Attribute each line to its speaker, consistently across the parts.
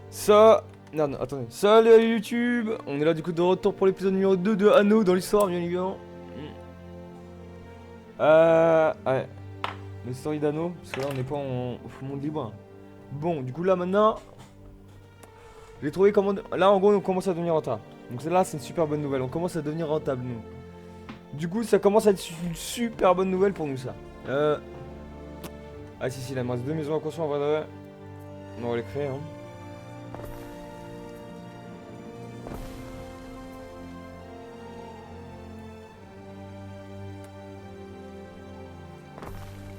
Speaker 1: Ça... Non, non, attendez. Salut YouTube. On est là du coup de retour pour l'épisode numéro 2 de Anno dans l'histoire, bien évidemment. Ouais. L'histoire d'Anno, parce que là on n'est pas au monde libre. Bon, du coup là maintenant, j'ai trouvé comment... Là en gros on commence à devenir rentable. Donc là c'est une super bonne nouvelle, on commence à devenir rentable nous. Du coup ça commence à être une super bonne nouvelle pour nous ça. Ah si, là il me reste deux maisons à construire en vrai de vrai. On va les créer hein.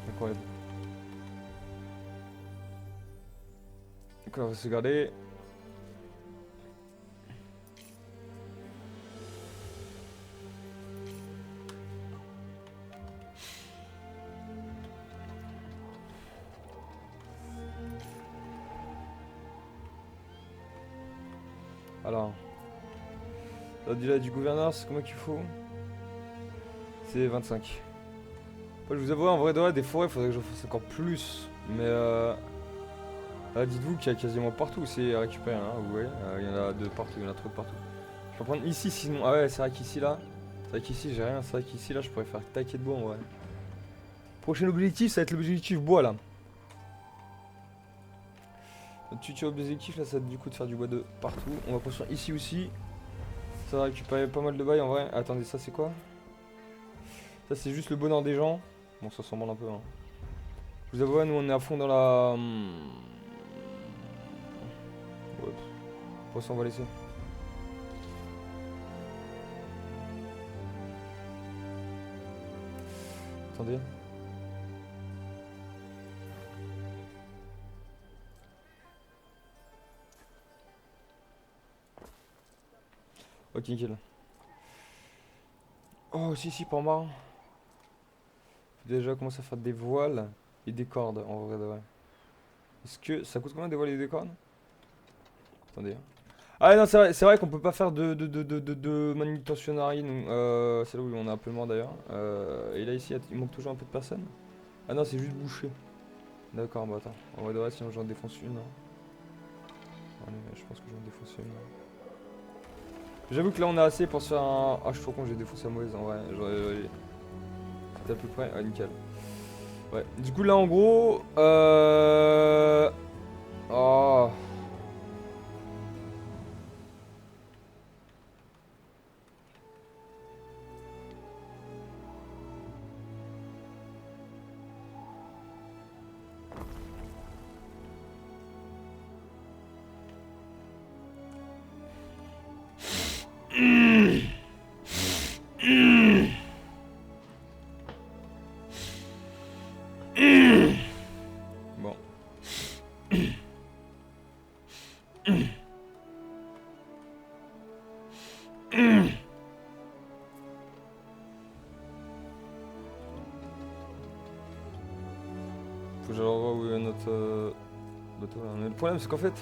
Speaker 1: Incroyable. Donc là on va se garder. Alors, là déjà du gouverneur, c'est combien qu'il faut? C'est 25. Moi, je vous avoue, en vrai de vrai, des forêts, faudrait que j'en fasse encore plus. Mais là, dites-vous qu'il y a quasiment partout, c'est à récupérer, hein, vous voyez. Il y en a de partout, il y en a trop de partout. Je peux prendre ici sinon. Ah ouais, c'est vrai qu'ici là. C'est vrai qu'ici j'ai rien, c'est vrai qu'ici là, je pourrais faire taquet de bois en vrai. Prochain objectif, ça va être l'objectif bois là. Notre futur objectif là, ça va être du coup de faire du bois de partout. On va construire ici aussi. Ça va récupérer pas mal de bail en vrai. Attendez, ça c'est quoi? Ça c'est juste le bonheur des gens. Bon, ça s'en branle un peu, hein. Je vous avoue, nous on est à fond dans la. Ouais, pour ça on va laisser. Attendez. Ok, nickel. Oh, si, pour moi. Faut déjà commencer à faire des voiles et des cordes en vrai de vrai. Est-ce que ça coûte combien des voiles et des cordes? Attendez, hein. Ah non, c'est vrai qu'on peut pas faire de manutentionnari, nous. C'est là où on est un peu mort d'ailleurs. Et là, ici, il manque toujours un peu de personnes. Ah non, c'est juste bouché. D'accord, bah attends. En vrai de vrai, sinon j'en défonce une, hein. Allez, je pense que j'en défonce une. J'avoue que là, on a assez pour se faire un. Ah, je suis trop con, j'ai défoncé la mauvaise en vrai. C'était à peu près. Ouais, nickel. Ouais, du coup, là, en gros. Oh. Bon. Faut que je revoie où est notre bateau là. Mais le problème, c'est qu'en fait.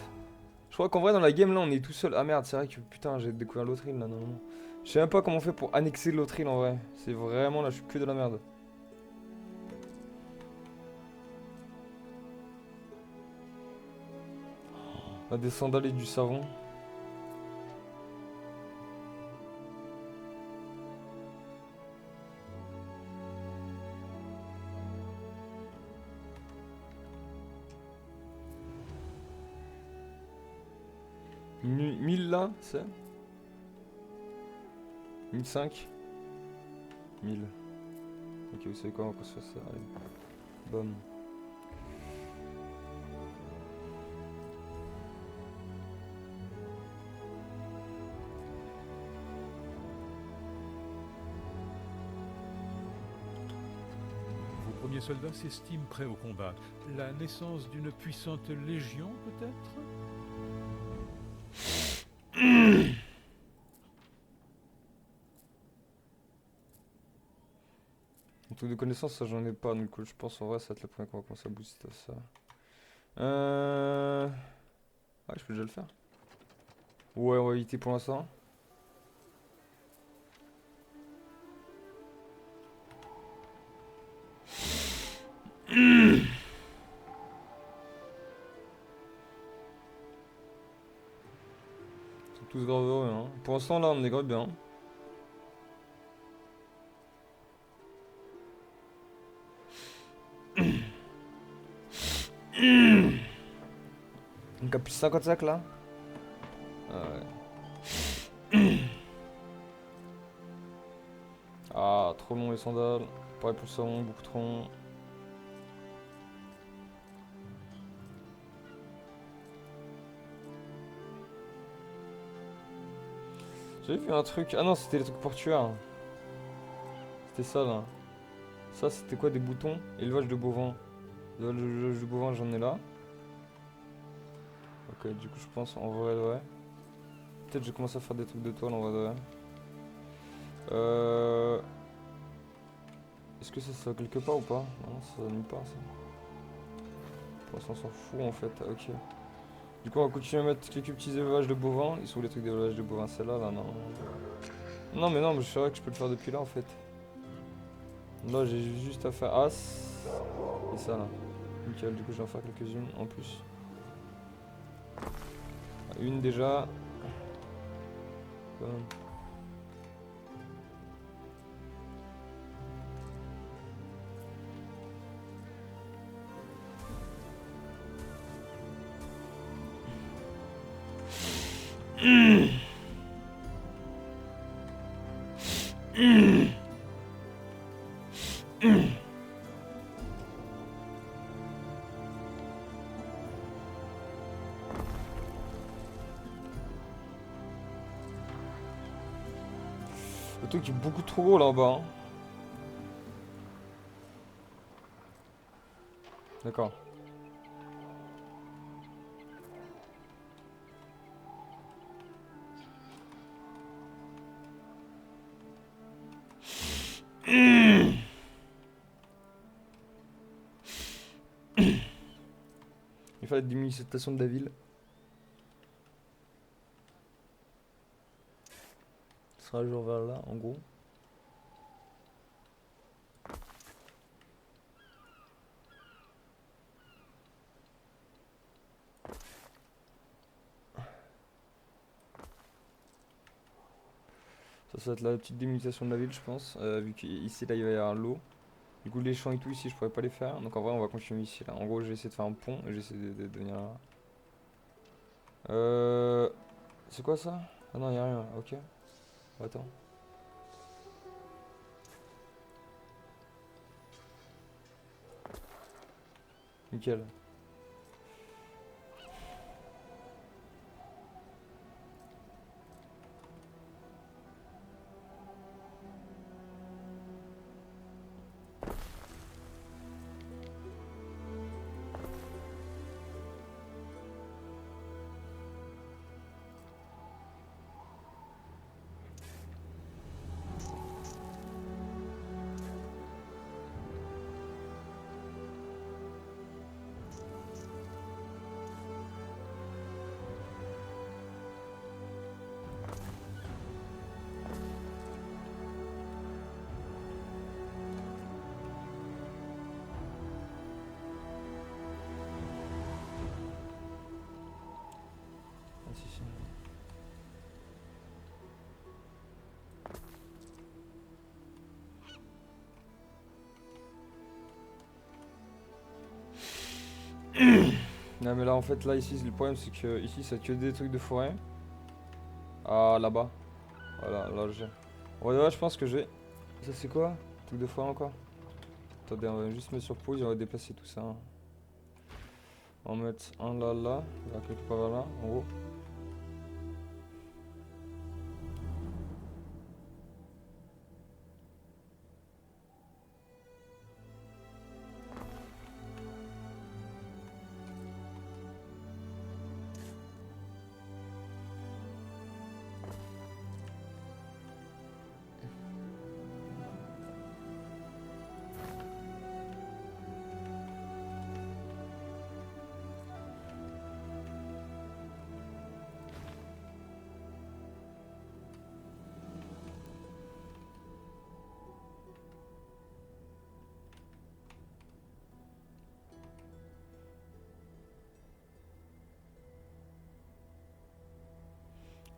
Speaker 1: Je crois qu'en vrai, dans la game là, on est tout seul. Ah merde, c'est vrai que putain, j'ai découvert l'autre île là, non. Je sais même pas comment on fait pour annexer l'autre île en vrai. C'est vraiment là, je suis que de la merde. On a des sandales et du savon. Mille là, c'est 1005. 1000. Ok, vous savez quoi, on va construire ça. Allez. Bam.
Speaker 2: Vos premiers soldats s'estiment prêts au combat. La naissance d'une puissante légion, peut-être?
Speaker 1: En truc de connaissance, ça j'en ai pas, donc je pense en vrai ça va être la première qu'on va commencer à booster ça. Ouais, je peux déjà le faire. Ouais, on va éviter pour l'instant. tous grave heureux. Hein. Pour l'instant, là, on est grave bien. Donc, à plus 55 là. Ah, ouais. Ah, trop long les sandales. Pareil pour le savon, beaucoup trop long. J'avais vu un truc. Ah non, c'était les trucs portuaires. C'était ça là. Ça, c'était quoi, des boutons? Élevage de bovins. Élevage de bovins, j'en ai là. Ok, du coup, je pense en vrai, ouais. Peut-être je commence à faire des trucs de toile en vrai, ouais. Est-ce que ça va quelque part ou pas? Non, ça va nulle part ça. Pour l'instant, on s'en fout en fait. Ok. Du coup, on va continuer à mettre quelques petits élevages de bovins. Ils sont où les trucs d'élevage de bovins? Celle-là, là, non. Non, mais non, mais c'est vrai que je peux le faire depuis là en fait. Là, j'ai juste à faire As. Et ça là. Nickel, du coup, je vais en faire quelques-unes en plus. Une déjà. Bam. Le truc est beaucoup trop gros là-bas. Hein. D'accord. Il fallait diminuer cette station de la ville. Ce sera genre vers là, en gros. Ça va être la petite délimitation de la ville, je pense. Vu qu'ici, là, il va y avoir l'eau. Du coup, les champs et tout, ici, je pourrais pas les faire. Donc, en vrai, on va continuer ici, là. En gros, j'ai essayé de faire un pont et j'ai essayé de venir là. C'est quoi ça? Ah non, y a rien. Ok. Attends. Nickel. Ah, si, si. Non, mais là, en fait, là, ici, le problème, c'est que ici, ça que des trucs de forêt. Ah, là-bas. Voilà, là, j'ai. Ouais, je pense que j'ai. Ça, c'est quoi? Truc de forêt encore? Attendez, on va juste mettre sur pause et on va déplacer tout ça. Hein. On va mettre un là, quelque part là, en gros.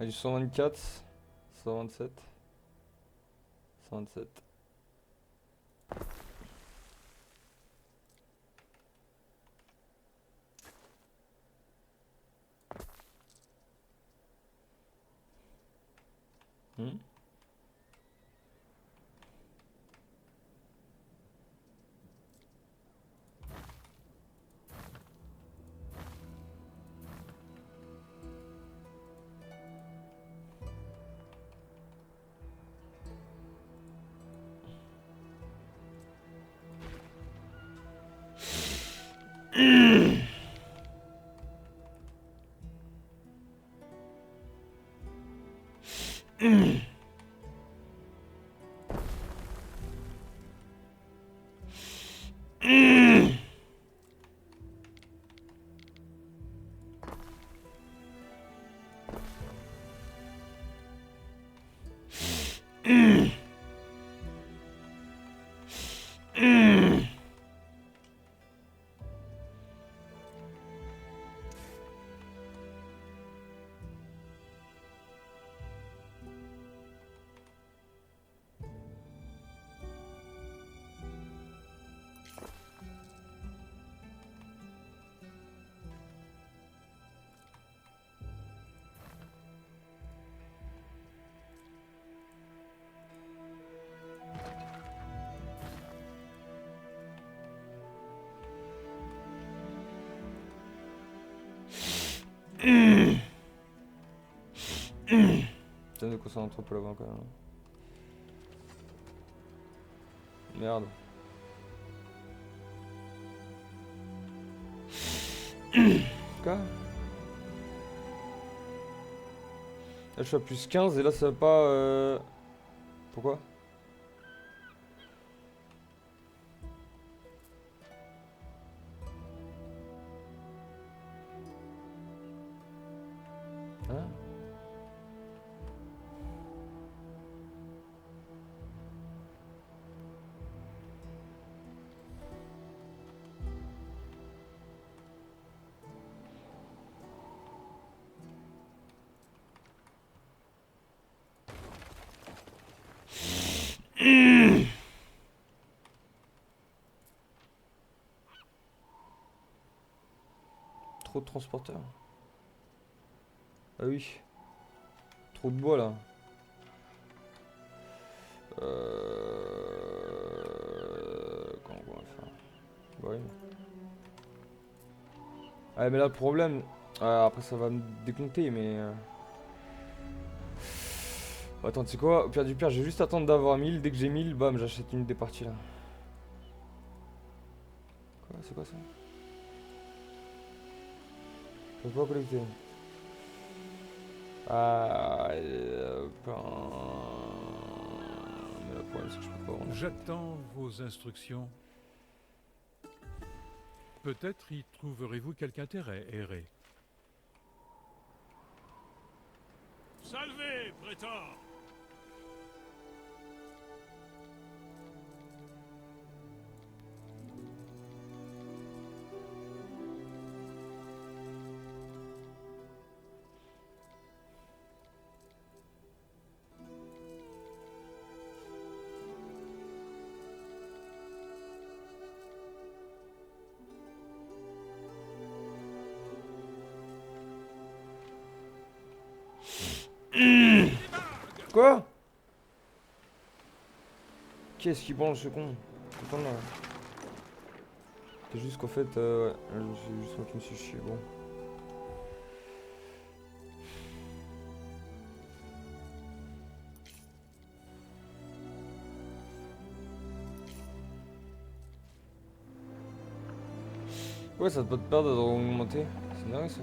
Speaker 1: a du 124, 127, 127. Hmm. Putain de quoi ça entrepôt là-bas quand même. Merde. Quoi? Là je suis à plus 15 et là ça va pas. Pourquoi? Hein? Trop de transporteurs. Ah oui. Trop de bois là. Comment on va faire? Ouais. Ah mais là le problème. Après ça va me décompter mais. Attends, tu sais quoi? Au pire du pire, je vais juste attendre d'avoir 1000. Dès que j'ai 1000, bam, j'achète une des parties là. Quoi? C'est quoi ça? Je peux pas collecter. Ben... Mais le problème c'est que je peux pas vraiment.
Speaker 2: J'attends vos instructions. Peut-être y trouverez-vous quelque intérêt, Erré.
Speaker 3: Salvé, prétor!
Speaker 1: Quoi? Qu'est-ce qui branle ce con? Attends là. C'est juste qu'en fait, ouais, c'est juste moi qui me suis chié, bon. Ouais, ça te pas te perdre d'augmenter. C'est dingue ça.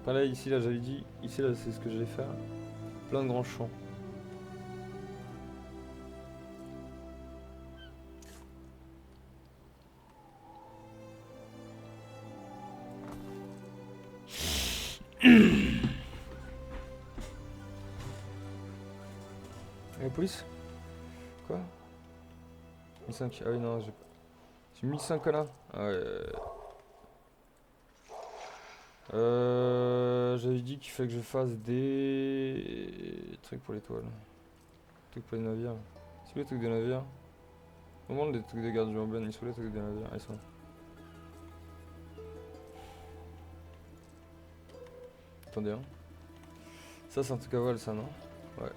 Speaker 1: Enfin là, ici, là, j'avais dit, ici, là, c'est ce que j'allais faire. Plein de grands champs. police? Quoi? 1005. Ah oui, non, j'ai 1005 là. Ah ouais. J'avais dit qu'il fallait que je fasse des trucs pour l'étoile. Trucs pour les navires. C'est où les trucs des navires? On demande des trucs de garde urbaine, ils sont où les trucs des navires? Ah, ils sont là. Attendez, hein. Ça, c'est un truc à voile, ça, non? Ouais.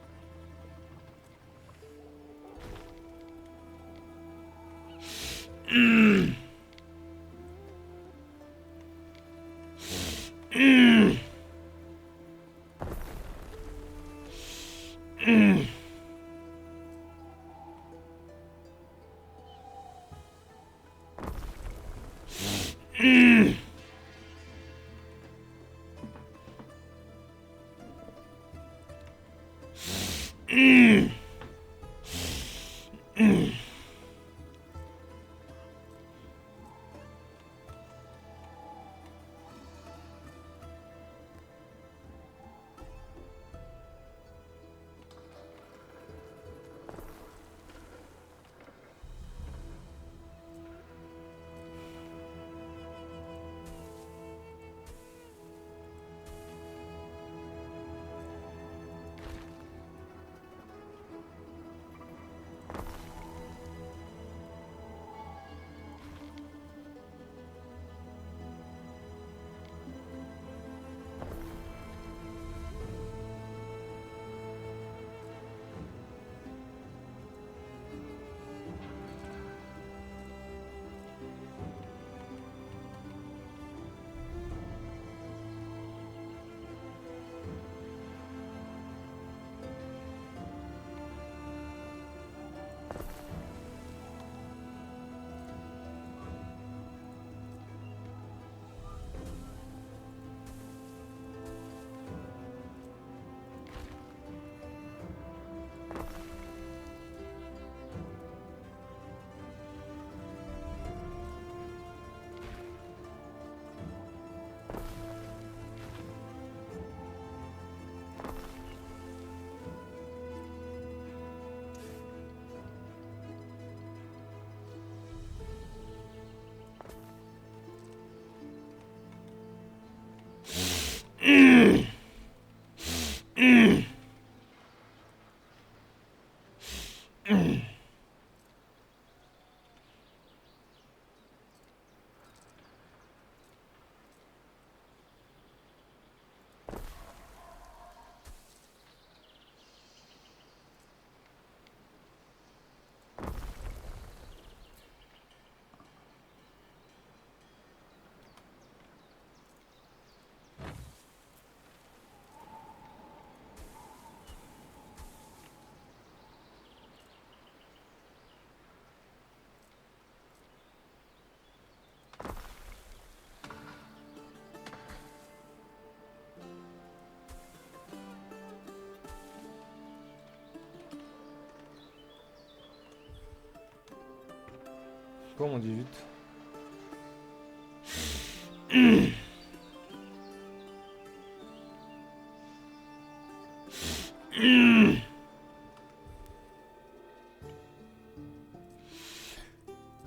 Speaker 1: Pourquoi on dit 8?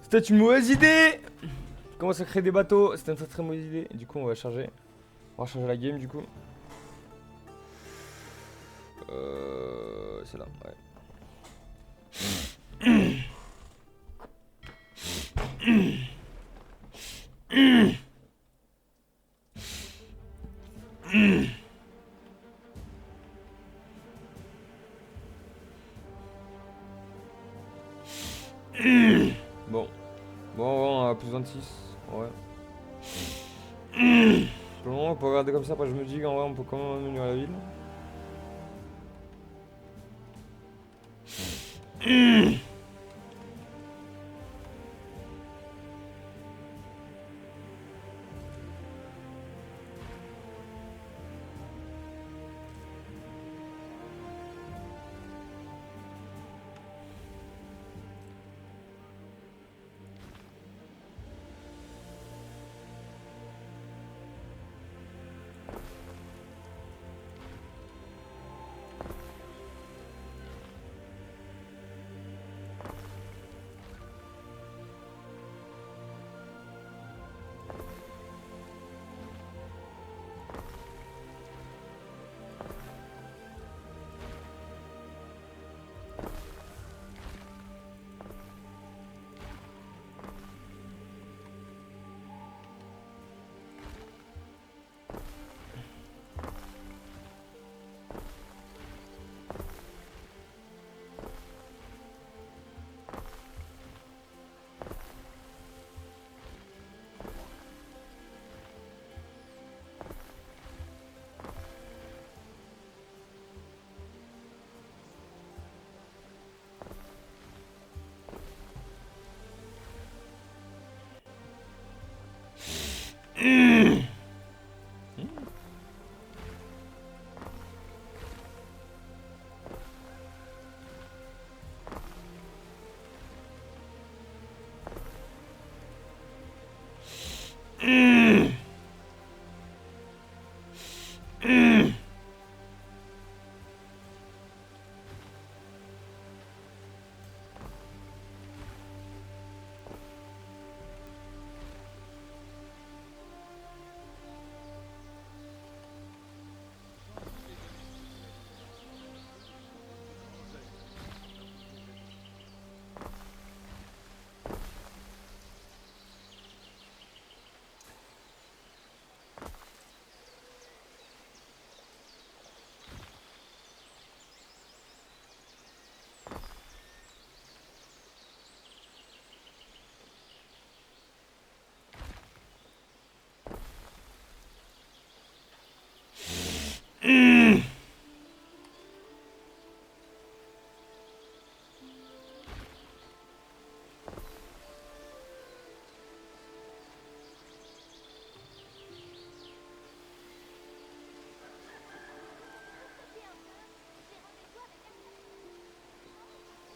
Speaker 1: C'était une mauvaise idée! Commence à créer des bateaux, c'était une très très mauvaise idée. Du coup, on va charger. On va charger la game du coup. C'est là, ouais. Bon. Bon, on a plus 26. Ouais. Pour le moment, on peut regarder comme ça. Après, je me dis qu'en vrai, on peut quand même venir à la ville.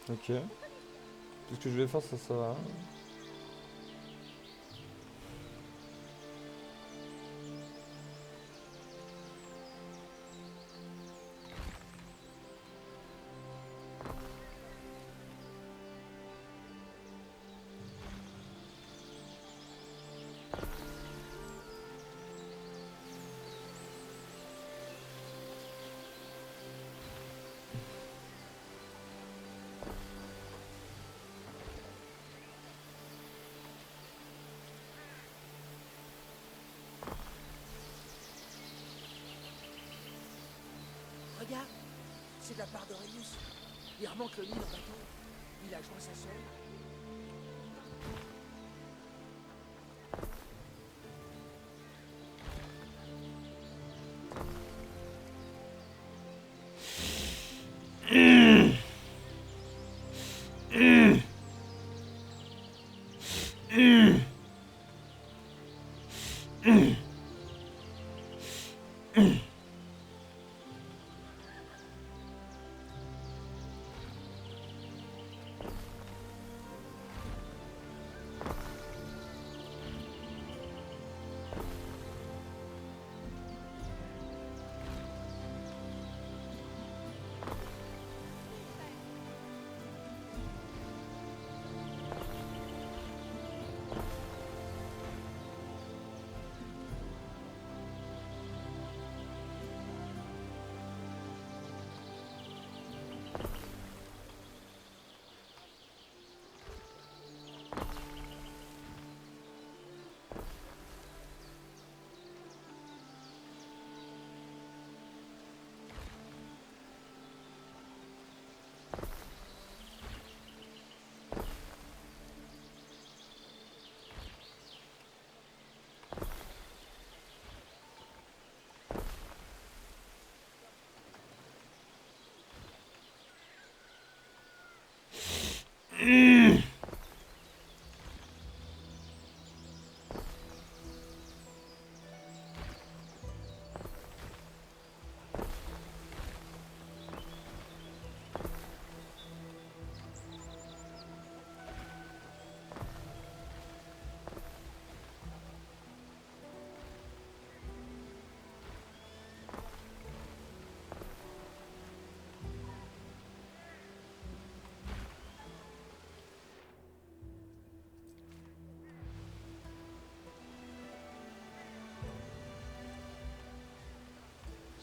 Speaker 1: Ok. Tout ce que je vais faire, ça va.
Speaker 3: Regarde, c'est de la part d'Aurelius. Il remonte le Nil en bateau. Il a joint sa sœur.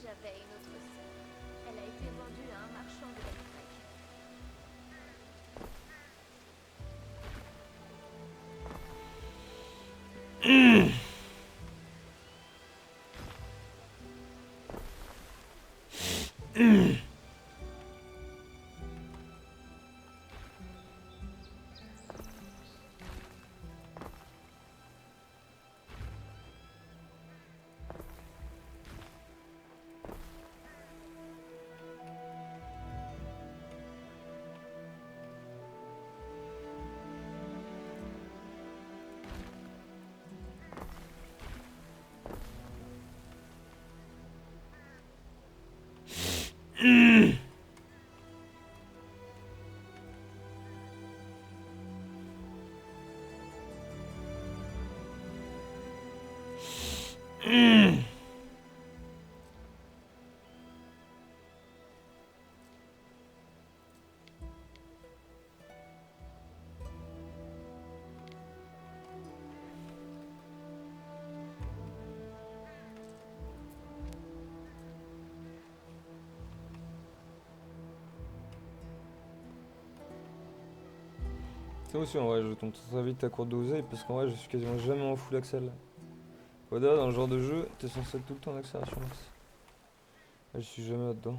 Speaker 4: J'avais une autre sœur. Elle a été vendue à un marchand de l'Amérique.
Speaker 1: C'est aussi en vrai, je tombe très vite à court d'oseille parce qu'en vrai je suis quasiment jamais en full accel. Oda, dans le genre de jeu, t'es censé être tout le temps en accélération max. Là, je suis jamais là-dedans.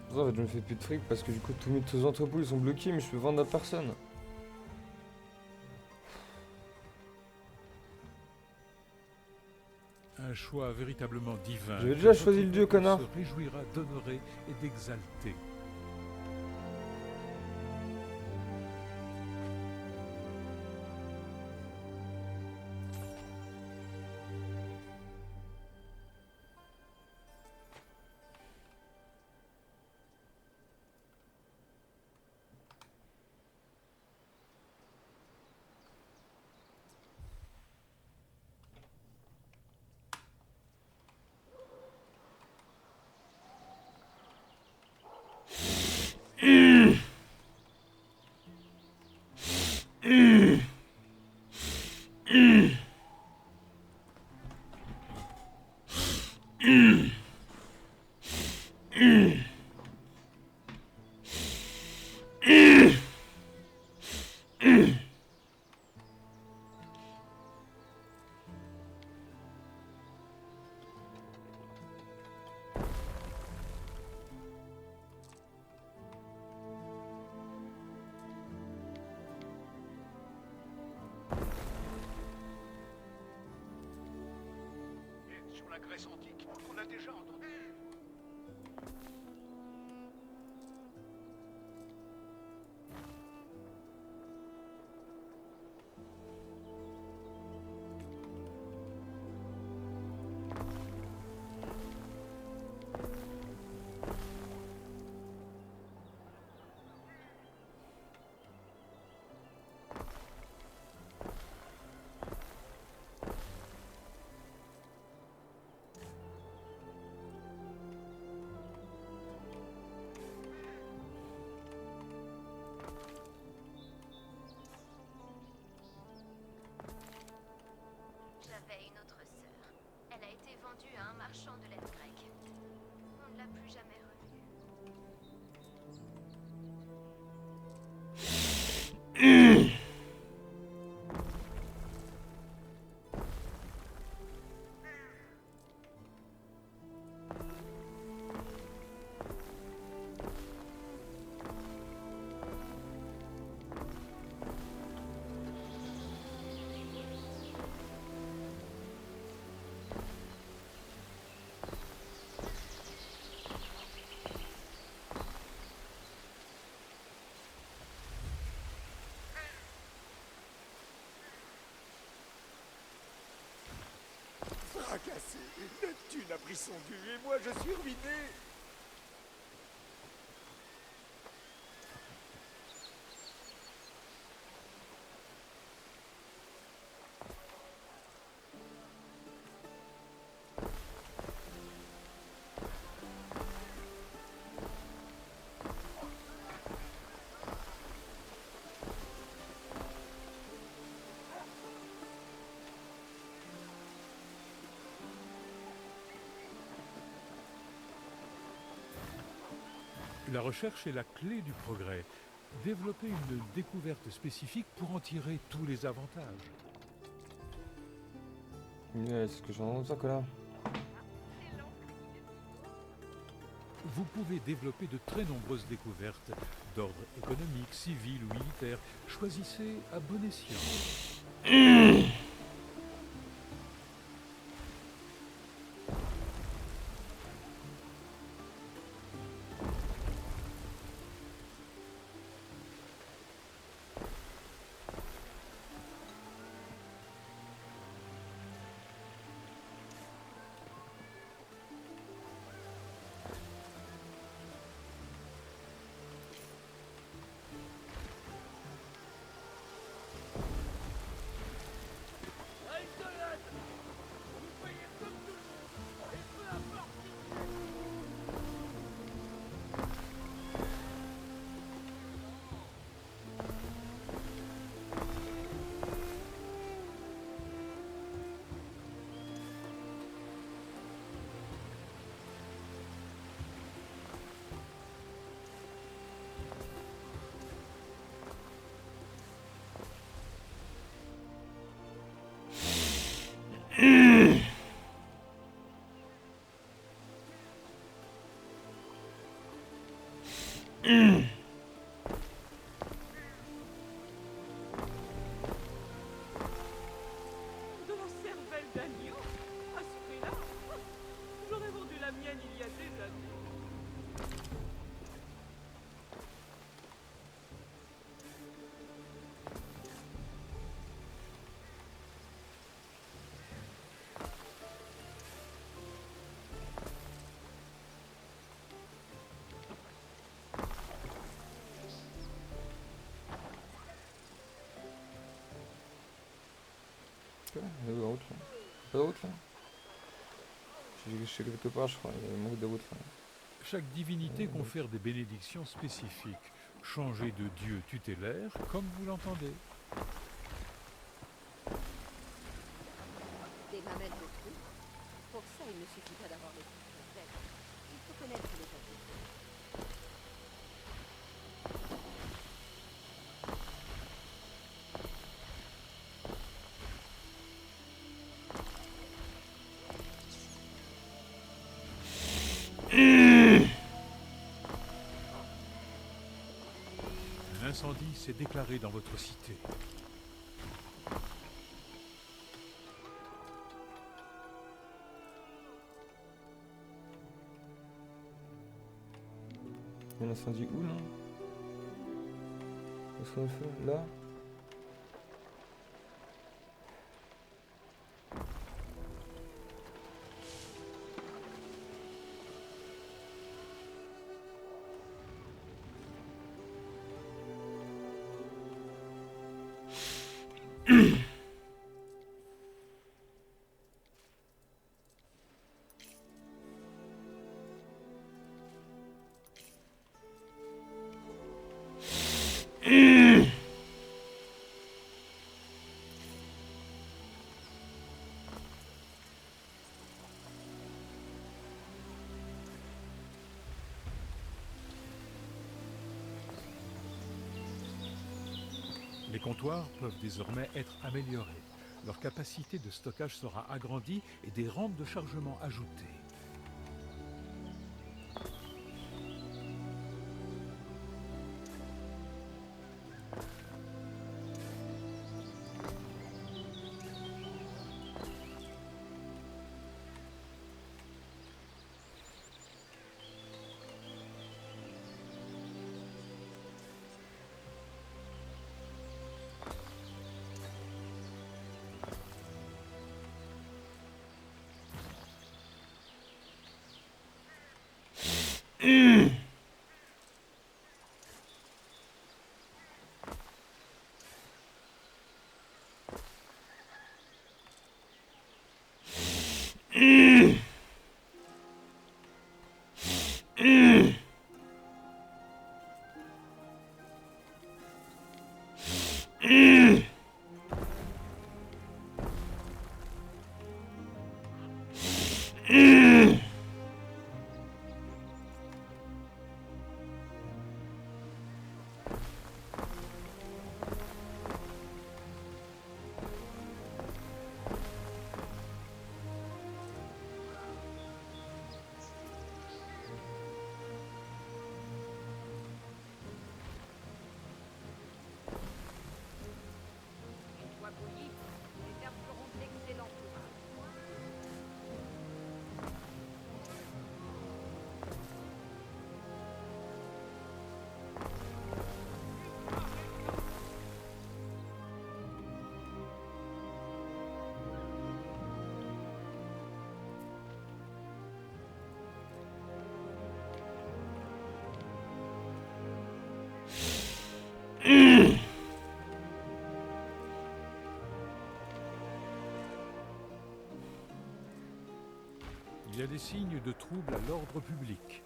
Speaker 1: Pour ça, en fait, je me fais plus de fric parce que du coup, tous mes entrepôts ils sont bloqués, mais je peux vendre à personne.
Speaker 2: Un choix véritablement divin.
Speaker 1: J'avais
Speaker 2: que
Speaker 1: déjà
Speaker 2: votre
Speaker 1: choisi le dieu,
Speaker 2: peuple
Speaker 1: connard.
Speaker 2: se réjouira d'honorer et d'exalter.
Speaker 5: Sur la Grèce antique, on a déjà entendu.
Speaker 4: J'avais une autre sœur. Elle a été vendue à un marchand de lettres grecques. On ne l'a plus jamais revue.
Speaker 3: fracassé. Neptune a pris son dû et moi je suis ruiné.
Speaker 2: La recherche est la clé du progrès. Développer une découverte spécifique pour en tirer tous les avantages.
Speaker 1: Ouais, c'est ce que j'ai entendu ça, connard.
Speaker 2: Vous pouvez développer de très nombreuses découvertes d'ordre économique, civil ou militaire. Choisissez à bon escient.
Speaker 6: De la cervelle d'agneau? À ce prix-là? J'aurais vendu la mienne il y a des années.
Speaker 1: Ok, il y a où la route là? Pas de route là? Je suis quelque part, je crois, il y a manque de route là.
Speaker 2: Chaque divinité confère des bénédictions spécifiques. Changez de dieu tutélaire comme vous l'entendez.
Speaker 7: Des mamelles de trucs. Pour ça, il ne suffit pas d'avoir les trucs belles. Il faut connaître les adultes.
Speaker 2: Un incendie s'est déclaré dans votre cité.
Speaker 1: Il y a un incendie où là? Où est-ce qu'on le fait? Là?
Speaker 2: Les comptoirs peuvent désormais être améliorés. Leur capacité de stockage sera agrandie et des rampes de chargement ajoutées.
Speaker 7: Une fois bouillie, les herbes feront d'excellents fourrages.
Speaker 2: Il y a des signes de troubles à l'ordre public.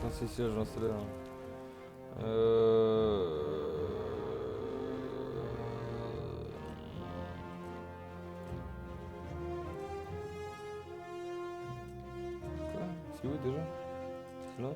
Speaker 1: Putain, c'est ici, là, je vais installer là. Quoi? C'est où déjà? C'est là?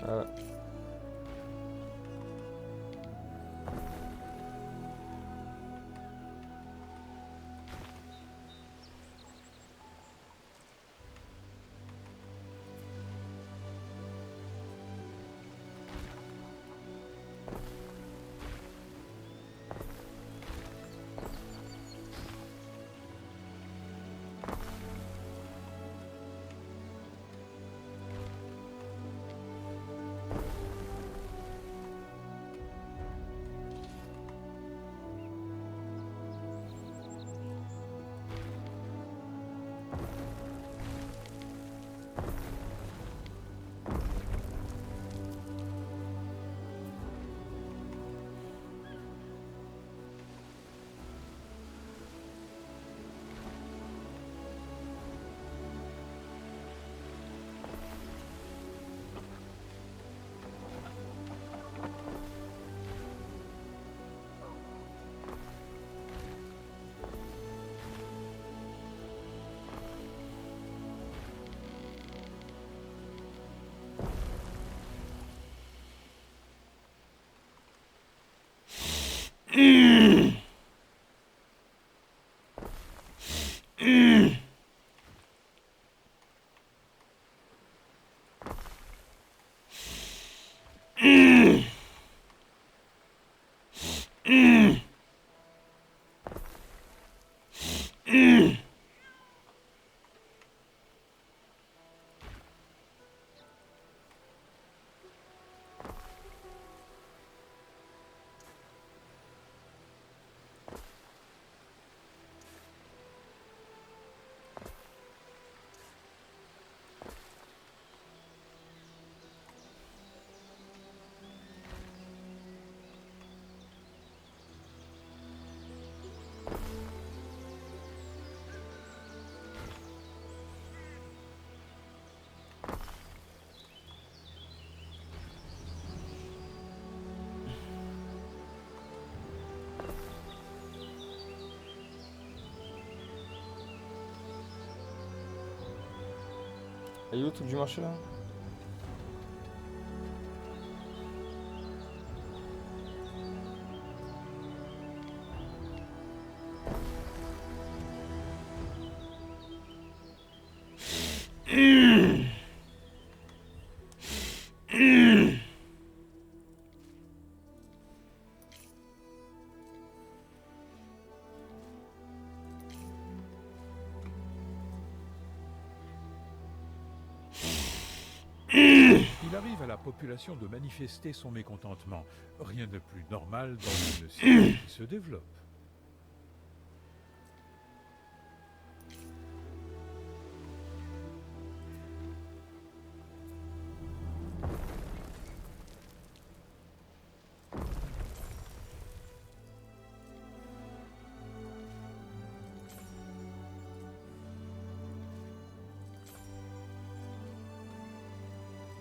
Speaker 1: Ah. Et où le truc du marché là?
Speaker 2: Il arrive à la population de manifester son mécontentement. Rien de plus normal dans une cité qui se développe.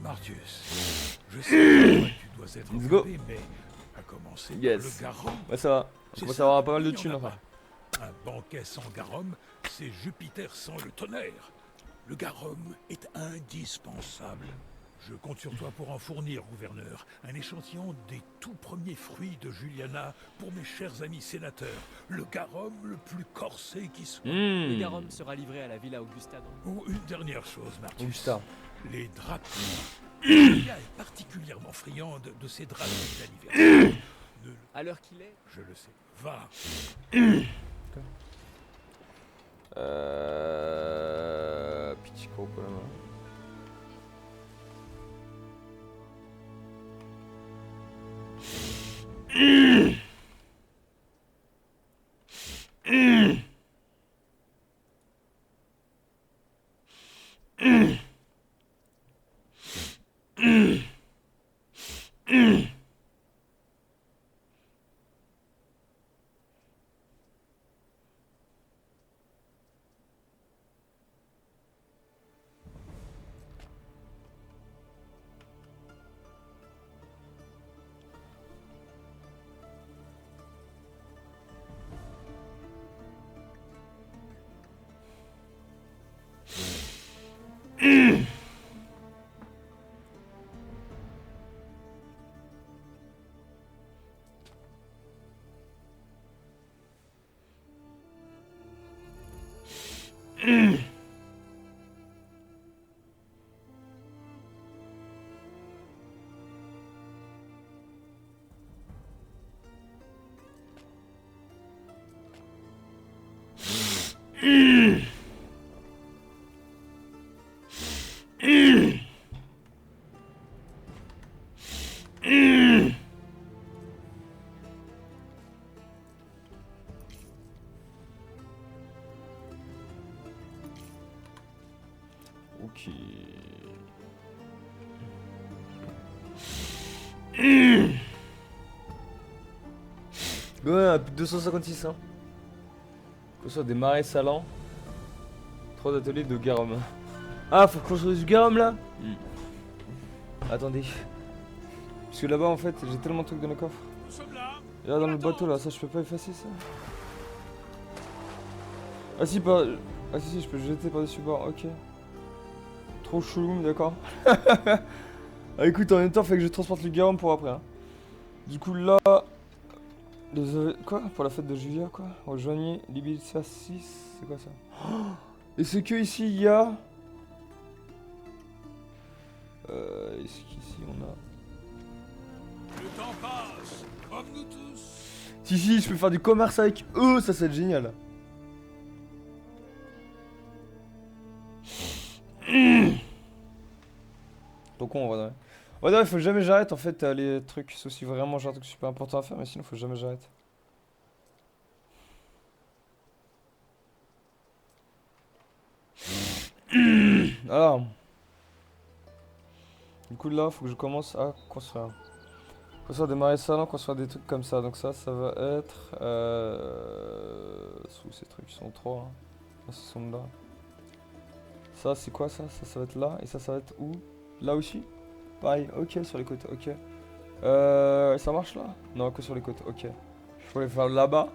Speaker 2: Martius, je sais que tu dois être
Speaker 1: Let's go.
Speaker 2: occupé, mais à commencer
Speaker 1: Yes.
Speaker 2: par le garum.
Speaker 1: Ouais, ça va. On
Speaker 2: C'est
Speaker 1: commence
Speaker 2: ça,
Speaker 1: à avoir pas mal de
Speaker 2: il y en
Speaker 1: thunes
Speaker 2: a
Speaker 1: enfin.
Speaker 2: pas. Un banquet sans garum, c'est Jupiter sans le tonnerre. Le garum est indispensable. Je compte sur toi pour en fournir, gouverneur, un échantillon des tout premiers fruits de Juliana pour mes chers amis sénateurs. Le garum le plus corsé qui soit.
Speaker 8: Le garum sera livré à la Villa Augusta.
Speaker 2: Oh, une dernière chose, Martius.
Speaker 1: Augusta.
Speaker 2: Les draps. Julia est particulièrement friande de ses draps d'anniversaire. Ne-
Speaker 8: À l'heure qu'il est,
Speaker 2: Je le sais. Va.
Speaker 1: Petit croco là-bas. Ok. Ouais, plus de 256 hein. Que ce soit des marais salants. 3 ateliers de garum. Ah, faut construire du garum là. Attendez. Parce que là-bas en fait, j'ai tellement de trucs dans le coffre.
Speaker 5: Nous sommes là.
Speaker 1: Et là dans le bateau là, ça je peux pas effacer ça. Ah si, pas. Ah si, je peux jeter par-dessus bord, ok. Trop chelou, d'accord. Ah écoute, en même temps, fait que je transporte le garum pour après. Hein. Du coup là... Quoi? Pour la fête de Julia, quoi? Rejoignez Libitia 6, c'est quoi ça? Oh, et c'est que ici il y a... Est-ce qu'ici on a...
Speaker 2: Le temps passe, comme nous tous.
Speaker 1: Si, je peux faire du commerce avec eux, ça c'est génial. Donc on va... Ouais, non, il faut jamais j'arrête en fait les trucs, sauf si vraiment j'ai un truc super important à faire, mais sinon faut jamais j'arrête. Alors, du coup là, faut que je commence à construire. Construire des marais salants, construire des trucs comme ça. Donc ça va être... Sous ces trucs, ils sont trois. Hein. Ils sont là. Ça, c'est quoi ça? Ça va être là. Et ça va être où? Là aussi? Pareil, ok, sur les côtés, ok. Ça marche là? Non, que sur les côtés, ok. Je pourrais faire là-bas.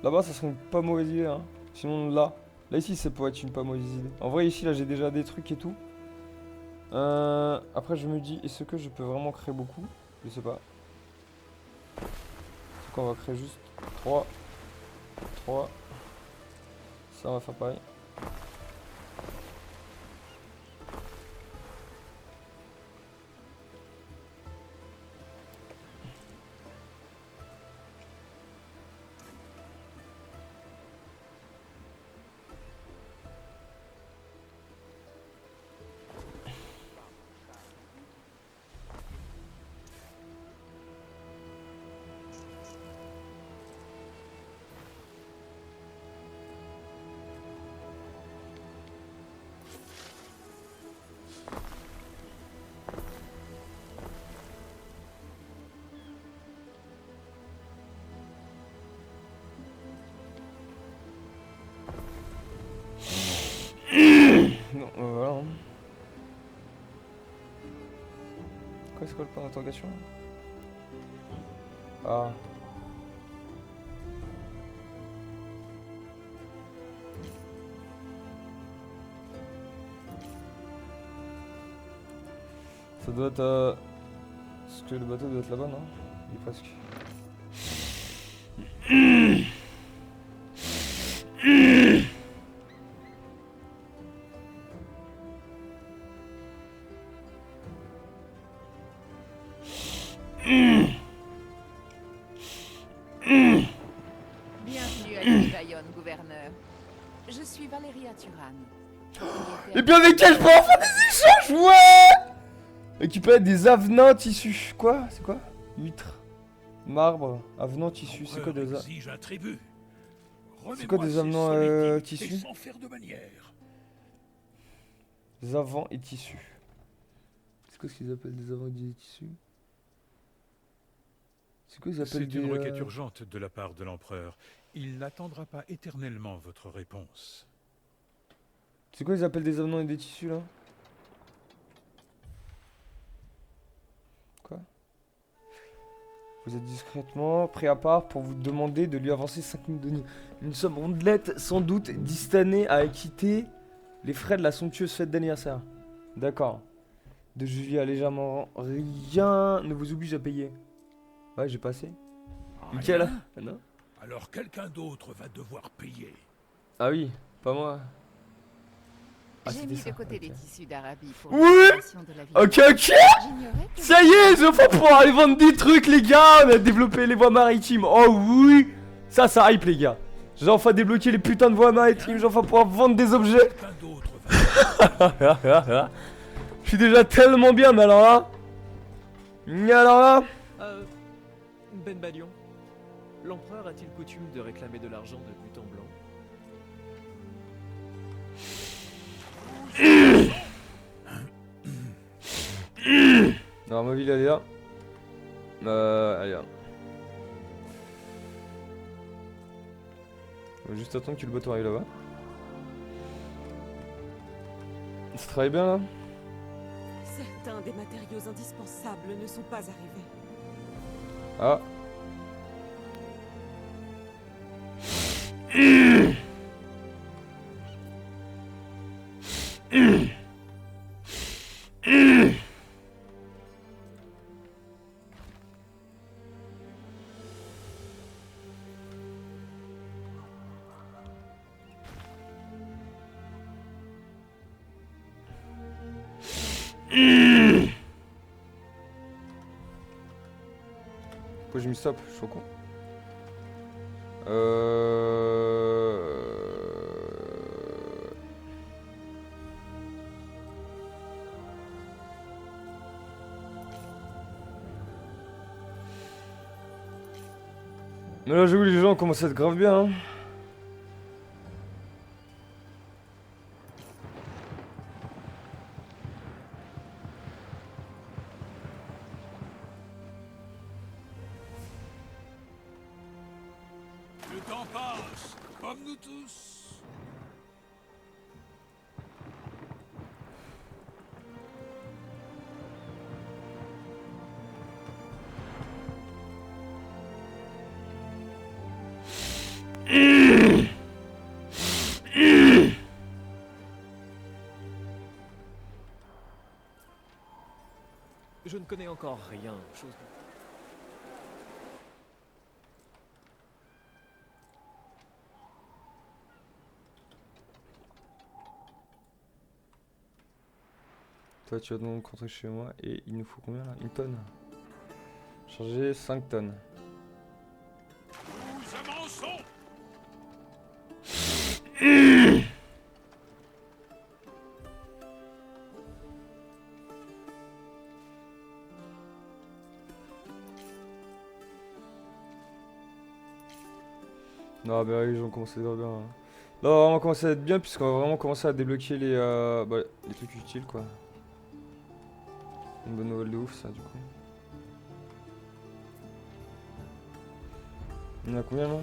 Speaker 1: Là-bas, ça serait une pas mauvaise idée, hein. Sinon, là. Là, ici, ça pourrait être une pas mauvaise idée. En vrai, ici, là, j'ai déjà des trucs et tout. Après, je me dis, est-ce que je peux vraiment créer beaucoup? Je sais pas. C'est qu'on va créer juste 3. Ça, on va faire pareil. Non, voilà. Quoi, c'est quoi le point d'interrogation? Ah. Ça doit être... Est-ce que le bateau doit être là-bas, non? Il est presque...
Speaker 7: Bienvenue à l'île Bayonne, gouverneur. Je suis Valéria Turan.
Speaker 1: Et bien avec elle, je peux en faire des échanges, ouais! Récupérer des avenants tissus. Quoi? C'est quoi? Huîtres. Marbre. Avenants tissus. C'est quoi des avenants?
Speaker 2: Exige un tribut.
Speaker 1: C'est quoi des
Speaker 2: Remets-moi
Speaker 1: avenants
Speaker 2: ces soldats
Speaker 1: tissus?
Speaker 2: et sans faire de manière.
Speaker 1: Des avants et tissus. C'est quoi ce qu'ils appellent des avants et des tissus? C'est quoi ils appellent
Speaker 2: C'est
Speaker 1: des...
Speaker 2: une requête urgente de la part de l'empereur. Il n'attendra pas éternellement votre réponse.
Speaker 1: C'est quoi ils appellent des avenants et des tissus là? Quoi? Vous êtes discrètement pris à part pour vous demander de lui avancer 5000 deniers. Une somme rondelette sans doute destinée à acquitter les frais de la somptueuse fête d'anniversaire. D'accord. De Julia légèrement rien ne vous oblige à payer. Ouais, j'ai passé. Nickel.
Speaker 2: Rien?
Speaker 1: Ah, non?
Speaker 2: Alors quelqu'un d'autre va devoir payer.
Speaker 1: Ah oui, pas moi. Ah,
Speaker 7: J'ai
Speaker 1: c'était
Speaker 7: mis
Speaker 1: ça,
Speaker 7: de côté
Speaker 1: ok.
Speaker 7: des tissus d'Arabie pour
Speaker 1: Oui.
Speaker 7: l'exploitation de la vie.
Speaker 1: Ok.
Speaker 7: J'ignorais que
Speaker 1: Ça y est, je vais pouvoir aller vendre des trucs, les gars. On a développé les voies maritimes. Oh oui. Ça hype, les gars. J'ai enfin débloqué les putains de voies maritimes. J'ai enfin pouvoir vendre des objets.
Speaker 2: Quelqu'un d'autre va
Speaker 1: Je suis déjà tellement bien, mais alors là.
Speaker 8: Ben Balion, l'empereur a-t-il coutume de réclamer de l'argent de but en blanc?
Speaker 1: Non, ma ville elle est là. Elle est là. On va juste attendre que le bateau arrive là-bas. Ça travaille bien là?
Speaker 6: Certains des matériaux indispensables ne sont pas arrivés.
Speaker 1: Ah. Pourquoi j'ai mis stop? Je suis trop con. Mais là j'avoue les gens commencent à être grave bien hein.
Speaker 2: Le temps passe, comme nous tous.
Speaker 8: Je ne connais encore rien. Chose...
Speaker 1: Toi tu vas donc rentrer chez moi et il nous faut combien là? Une tonne. Charger 5 tonnes.
Speaker 2: Nous avançons.
Speaker 1: Non bah oui, les gens commencent à être bien. Hein. Là on va vraiment commencer à être bien puisqu'on va vraiment commencer à débloquer les trucs utiles quoi. Une bonne nouvelle de ouf ça du coup. On a combien là?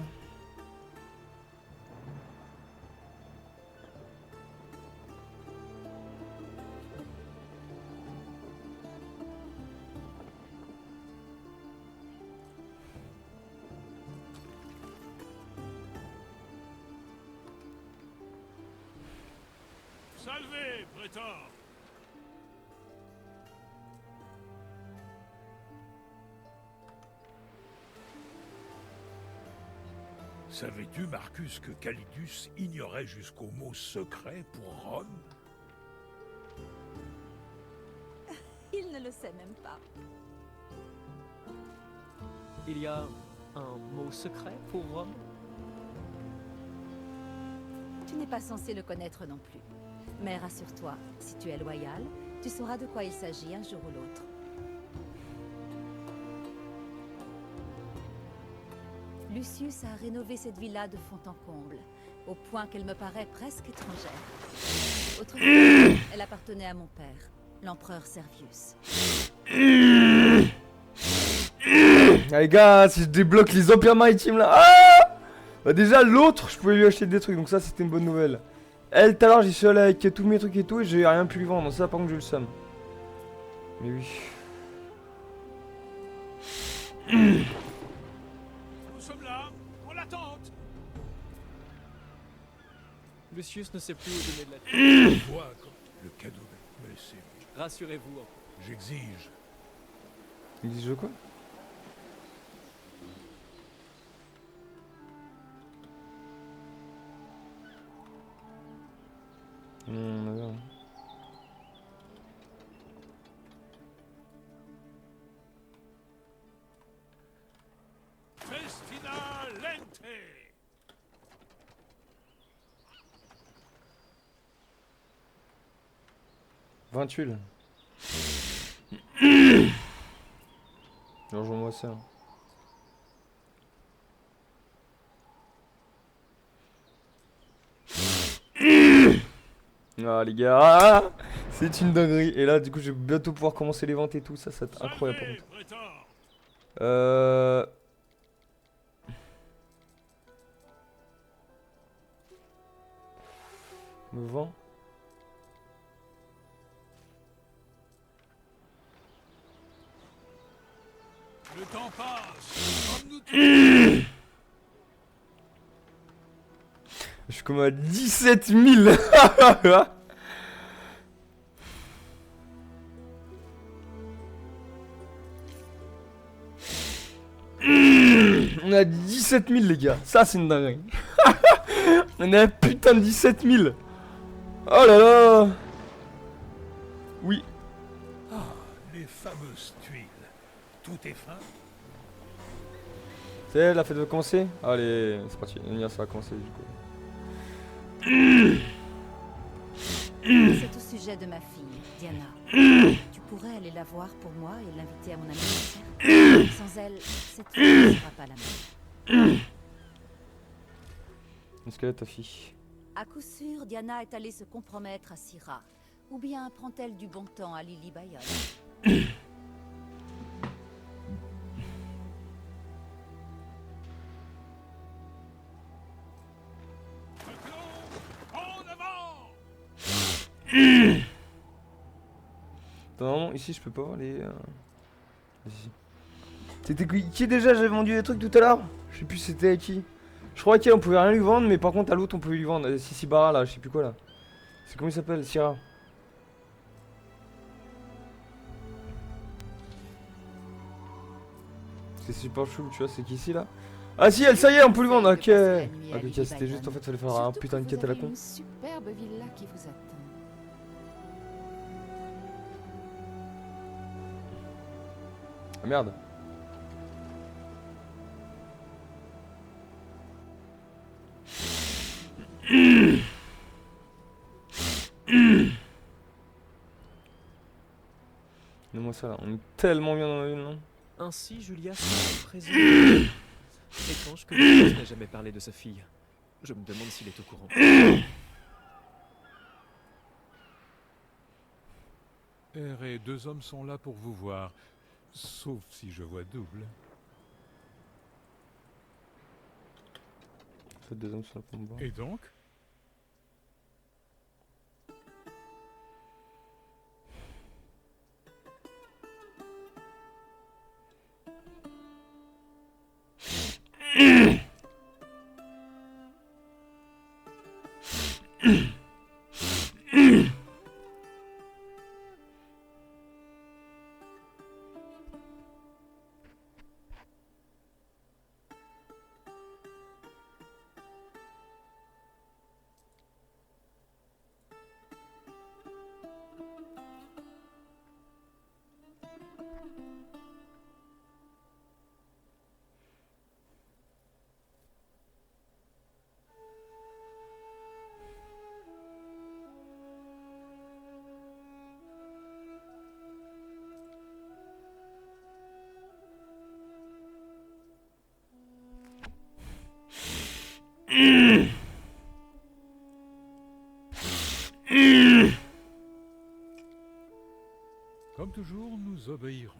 Speaker 2: Salve, Prétor. Savais-tu, Marcus, que Calidus ignorait jusqu'au mot secret pour Rome?
Speaker 7: Il ne le sait même pas.
Speaker 8: Il y a un mot secret pour Rome?
Speaker 7: Tu n'es pas censé le connaître non plus. Mais rassure-toi, si tu es loyal, tu sauras de quoi il s'agit un jour ou l'autre. Lucius a rénové cette villa de fond en comble, au point qu'elle me paraît presque étrangère. Autrefois, elle appartenait à mon père, l'empereur Servius.
Speaker 1: Ah les gars, si je débloque les empires maritimes là, ah bah déjà l'autre, je pouvais lui acheter des trucs, donc ça c'était une bonne nouvelle. Elle, tout à l'heure, j'y suis allé avec tous mes trucs et tout, et j'ai rien pu lui vendre, ça par contre j'ai eu le seum. Mais oui.
Speaker 2: Nous sommes là, on l'attente.
Speaker 8: Lucius ne sait plus où donner de la tête.
Speaker 2: Vois le cadeau. Mais c'est...
Speaker 8: Rassurez-vous.
Speaker 2: J'exige.
Speaker 1: Il dit je quoi? On a bien.
Speaker 2: Festina lente.
Speaker 1: 20 tuiles. Rejoins-moi ça. Ah les gars, ah, c'est une dinguerie. Et là du coup je vais bientôt pouvoir commencer les ventes et tout, ça c'est incroyable par contre. Me vend.
Speaker 2: Le temps passe. Comme nous tous.
Speaker 1: Je suis comme à 17 000. On a 17 000 les gars, ça c'est une dinguerie. On a putain de 17 000. Oh là là. Oui.
Speaker 2: Ah, les fameuses tuiles. Tout est fin.
Speaker 1: C'est la fête va commencer. Allez, c'est parti. Ça va commencer du coup.
Speaker 7: C'est au sujet de ma fille, Diana. Tu pourrais aller la voir pour moi et l'inviter à mon anniversaire. Sans elle, cette fête ne sera pas la même.
Speaker 1: Est-ce qu'elle est ta fille?
Speaker 7: À coup sûr, Diana est allée se compromettre à Syrah. Ou bien prend-elle du bon temps à Lily Bayonne?
Speaker 2: En avant!
Speaker 1: Non, ici je peux pas voir les. Ici. C'était qui déjà? J'avais vendu des trucs tout à l'heure. Je sais plus c'était à qui. Je crois qu'elle on pouvait rien lui vendre, mais par contre à l'autre on pouvait lui vendre. Sissi Bara là, je sais plus quoi là. C'est comment il s'appelle? Syrah. C'est super chelou, tu vois, c'est qu'ici là. Ah si, elle, ça y est, on peut lui vendre. Ok. Ok, c'était juste en fait, fallait faire un putain de quête à la con.
Speaker 9: Une superbe villa qui vous attend.
Speaker 1: Ah merde. Donne-moi ça là, on est tellement bien dans la ville, non?
Speaker 8: Ainsi, Julia sera présente. Étrange que Lucas n'ait jamais parlé de sa fille. Je me demande s'il est au courant.
Speaker 2: R et 2 hommes sont là pour vous voir. Sauf si je vois double.
Speaker 1: Faites 2 hommes sur le combat.
Speaker 2: Et donc? Comme toujours, nous obéirons.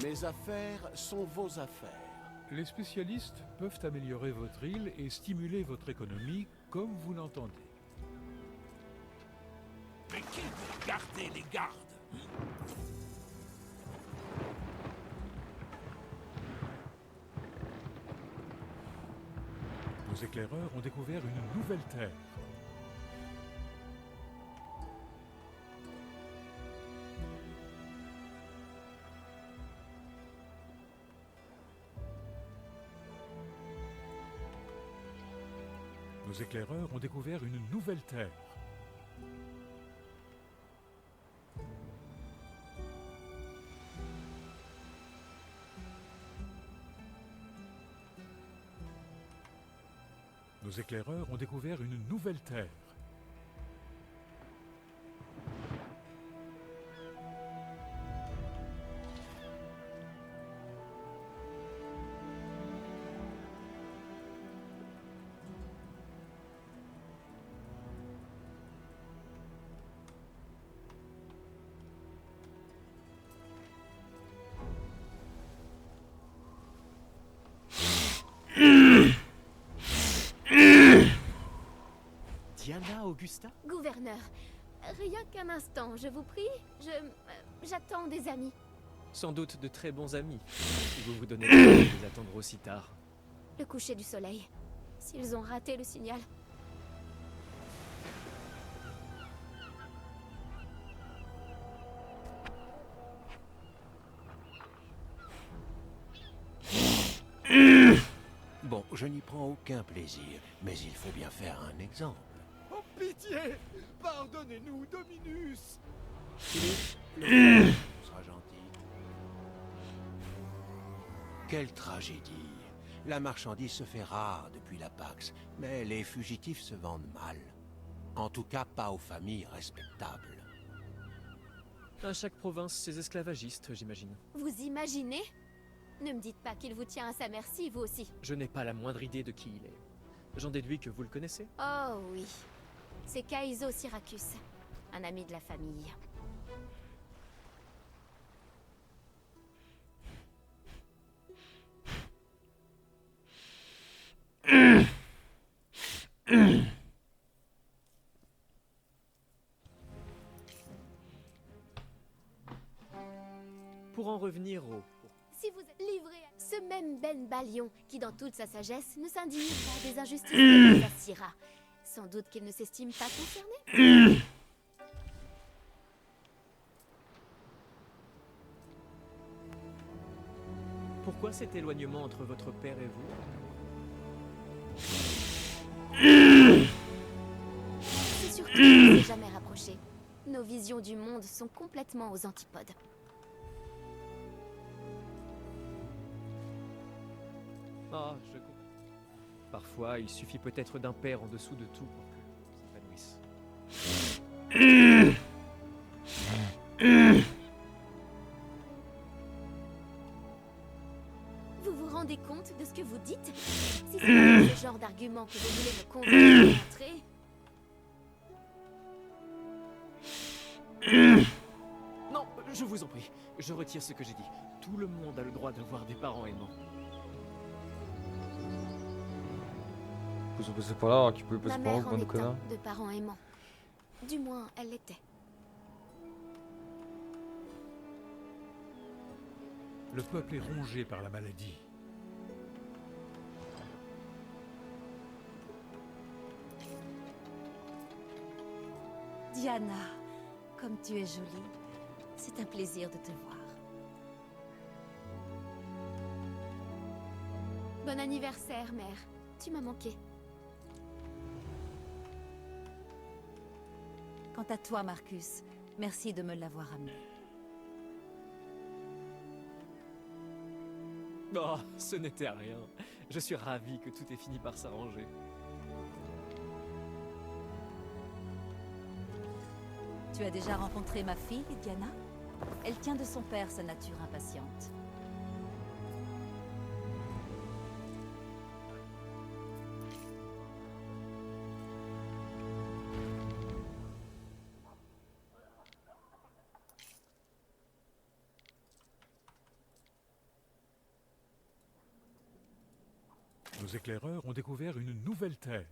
Speaker 3: Mes affaires sont vos affaires.
Speaker 2: Les spécialistes peuvent améliorer votre île et stimuler votre économie comme vous l'entendez. Mais qui veut garder les gardes? Nos éclaireurs ont découvert une nouvelle terre. Nos éclaireurs ont découvert une nouvelle terre. Nos éclaireurs ont découvert une nouvelle terre.
Speaker 8: Diana Augusta?
Speaker 4: Gouverneur, rien qu'un instant, je vous prie. J'attends des amis.
Speaker 8: Sans doute de très bons amis. Vous vous donnez la peine de les attendre aussi tard.
Speaker 4: Le coucher du soleil. S'ils ont raté le signal.
Speaker 3: Bon, je n'y prends aucun plaisir, mais il faut bien faire un exemple. Pitié! Pardonnez-nous, Dominus!
Speaker 5: On sera gentil. Quelle tragédie. La marchandise se fait rare depuis la Pax, mais les fugitifs se vendent mal. En tout cas, pas aux familles respectables.
Speaker 8: À chaque province, ses esclavagistes, j'imagine.
Speaker 4: Vous imaginez? Ne me dites pas qu'il vous tient à sa merci, vous aussi.
Speaker 8: Je n'ai pas la moindre idée de qui il est. J'en déduis que vous le connaissez?
Speaker 4: Oh oui. C'est Kaizo Syracuse, un ami de la famille.
Speaker 8: Pour en revenir au...
Speaker 4: Si vous êtes livré à ce même Ben Balion, qui dans toute sa sagesse ne s'indigne pas des injustices de Syrah, sans doute qu'il ne s'estime pas concerné.
Speaker 8: Pourquoi cet éloignement entre votre père et vous?
Speaker 4: C'est surtout qu'il ne s'est jamais rapproché. Nos visions du monde sont complètement aux antipodes.
Speaker 8: Ah, je comprends. Parfois, il suffit peut-être d'un père en dessous de tout pour que s'épanouisse.
Speaker 4: Vous vous rendez compte de ce que vous dites? Si c'est pas ce genre d'argument que vous voulez me convaincre d'entrer...
Speaker 8: Non, je vous en prie. Je retire ce que j'ai dit. Tout le monde a le droit d'avoir des parents aimants.
Speaker 1: Vous sont passés par là alors qu'ils pouvaient
Speaker 4: Ma
Speaker 1: passer par où,
Speaker 4: mère en
Speaker 1: bande de
Speaker 4: est
Speaker 1: connards?
Speaker 4: un de parents aimants. Du moins, elle l'était.
Speaker 2: Le peuple est rongé par la maladie.
Speaker 7: Diana, comme tu es jolie, c'est un plaisir de te voir.
Speaker 4: Bon anniversaire, mère. Tu m'as manqué.
Speaker 7: Quant à toi, Marcus, merci de me l'avoir amené.
Speaker 8: Oh, ce n'était rien. Je suis ravi que tout ait fini par s'arranger.
Speaker 7: Tu as déjà rencontré ma fille, Diana? Elle tient de son père sa nature impatiente.
Speaker 2: Nos éclaireurs ont découvert une nouvelle terre.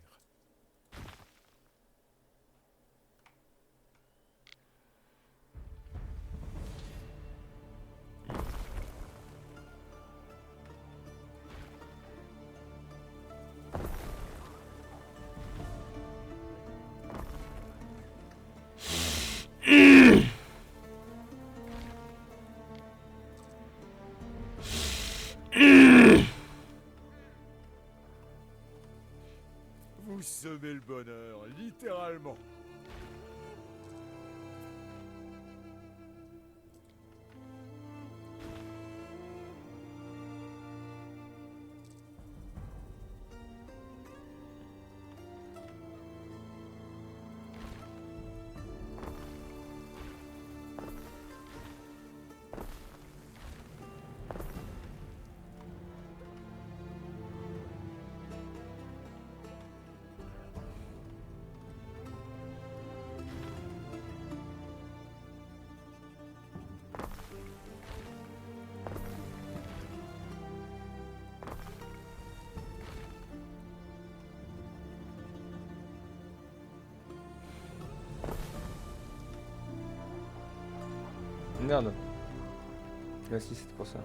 Speaker 3: Vous semez le bonheur, littéralement.
Speaker 1: Merde. Là, si, c'était pour ça.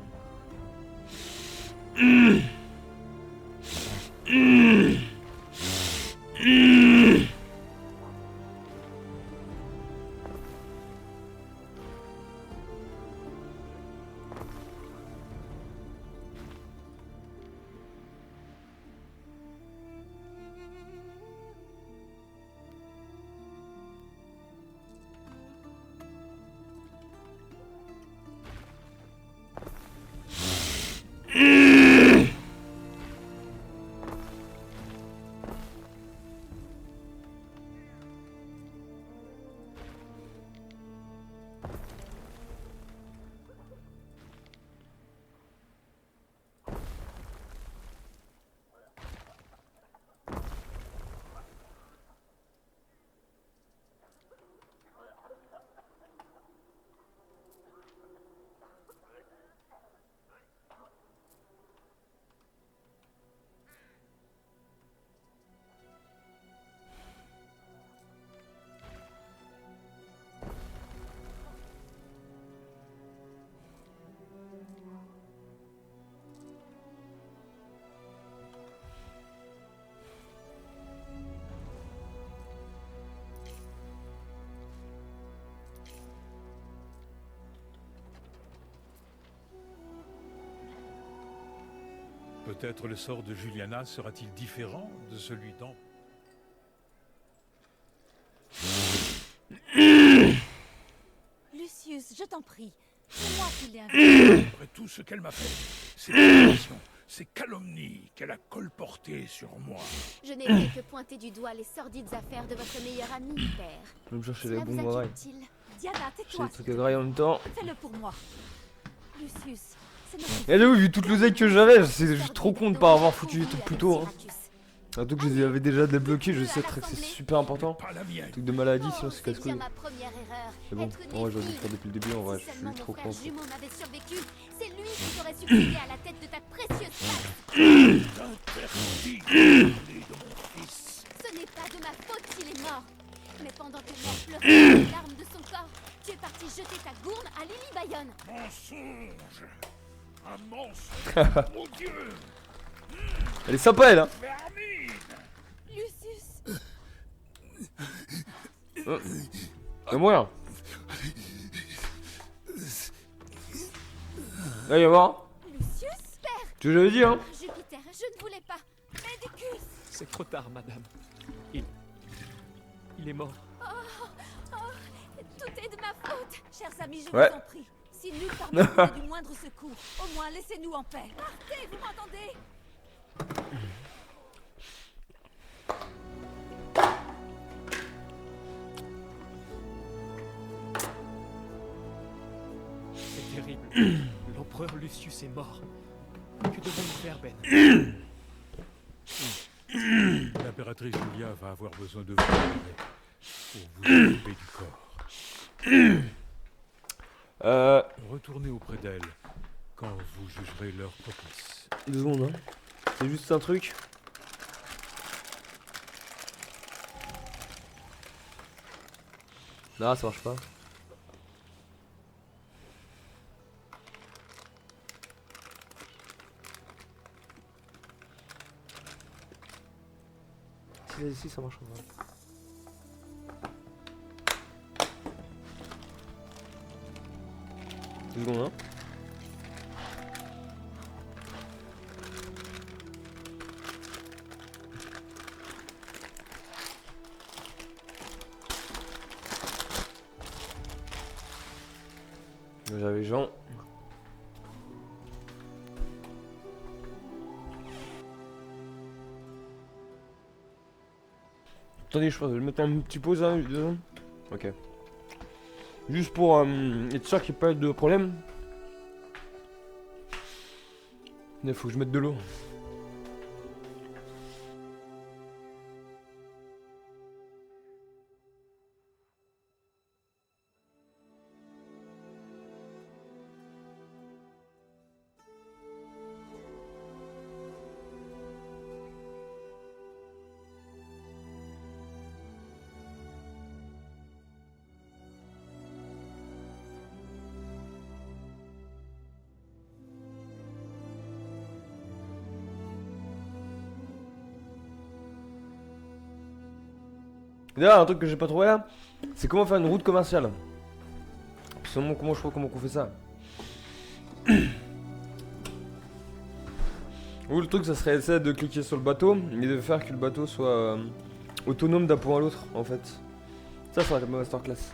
Speaker 2: Peut-être le sort de Juliana sera-t-il différent de celui d'Ambre.
Speaker 7: Lucius, je t'en prie. C'est moi qui l'ai invité.
Speaker 2: Après tout ce qu'elle m'a fait, ces accusations, ces calomnies qu'elle a colportées sur moi.
Speaker 4: Je n'ai fait que pointer du doigt les sordides affaires de votre meilleur ami, père.
Speaker 1: Je vais me chercher les
Speaker 4: Cela
Speaker 1: bons
Speaker 4: vous
Speaker 1: grailles.
Speaker 4: inquiète-t-il?
Speaker 7: Diana,
Speaker 1: J'ai
Speaker 7: tais-toi.
Speaker 1: des trucs à grailler en même temps.
Speaker 7: Fais-le pour moi. Lucius, c'est notre...
Speaker 1: Et j'avoue, vu toute l'oseille que j'avais, c'est juste trop con de pas avoir foutu les trucs plus tôt. Hein. Surtout que je les avais déjà débloqués, je sais très que c'est super important.
Speaker 2: Pas la mienne.
Speaker 1: Truc de maladie, sinon
Speaker 4: Oh,
Speaker 1: c'est
Speaker 4: c'est bien
Speaker 1: casse-couille.
Speaker 4: ma première erreur.
Speaker 1: Mais bon,
Speaker 4: Être
Speaker 1: en vrai, j'aurais dû
Speaker 4: née
Speaker 1: le faire depuis le début, en vrai,
Speaker 4: Si
Speaker 1: je
Speaker 4: seulement
Speaker 1: suis
Speaker 4: mon
Speaker 1: trop
Speaker 4: frère
Speaker 1: con.
Speaker 4: jumeau m'avait survécu, c'est lui qui aurait succédé à la tête de ta précieuse place.
Speaker 2: Interdit de parler de mon fils.
Speaker 4: Ce n'est pas de ma faute s'il est mort. Mais pendant que mort pleurait les larmes de son corps, tu es parti jeter ta gourde à Lily Bayonne.
Speaker 2: Mensonge. Un mensonge. Mon Dieu.
Speaker 1: Elle est sympa, elle, hein.
Speaker 2: Vermine.
Speaker 7: Lucius,
Speaker 1: Fais mourir. Là, il est mort.
Speaker 4: Lucius, père.
Speaker 1: Tu l'avais dit, hein.
Speaker 4: Jupiter, je ne voulais pas. Médicus.
Speaker 8: C'est trop tard, madame. Il est mort.
Speaker 4: Tout est de ma faute.
Speaker 7: chers amis, je
Speaker 1: Ouais.
Speaker 7: vous en prie. Si nul parmi vous n'a du moindre secours, au moins laissez-nous en paix. Partez, vous m'entendez?
Speaker 8: C'est terrible. L'empereur Lucius est mort. Que devons-nous faire, Ben?
Speaker 2: L'impératrice Julia va avoir besoin de vous pour vous occuper du corps. Retournez auprès d'elle quand vous jugerez l'heure propice.
Speaker 1: 2 secondes, hein. C'est juste un truc. Non, ça marche pas. Si, ça marche pas. Deux secondes, hein. J'avais Jean. Attendez, je vais mettre un petit pause là, 2 secondes. Ok. Juste pour être sûr qu'il n'y ait pas de problème. Il faut que je mette de l'eau. D'ailleurs, un truc que j'ai pas trouvé là, c'est comment faire une route commerciale. Comment je vois comment on fait ça. Ou le truc, ça serait essayer de cliquer sur le bateau et de faire que le bateau soit autonome d'un point à l'autre en fait. Ça serait ma masterclass.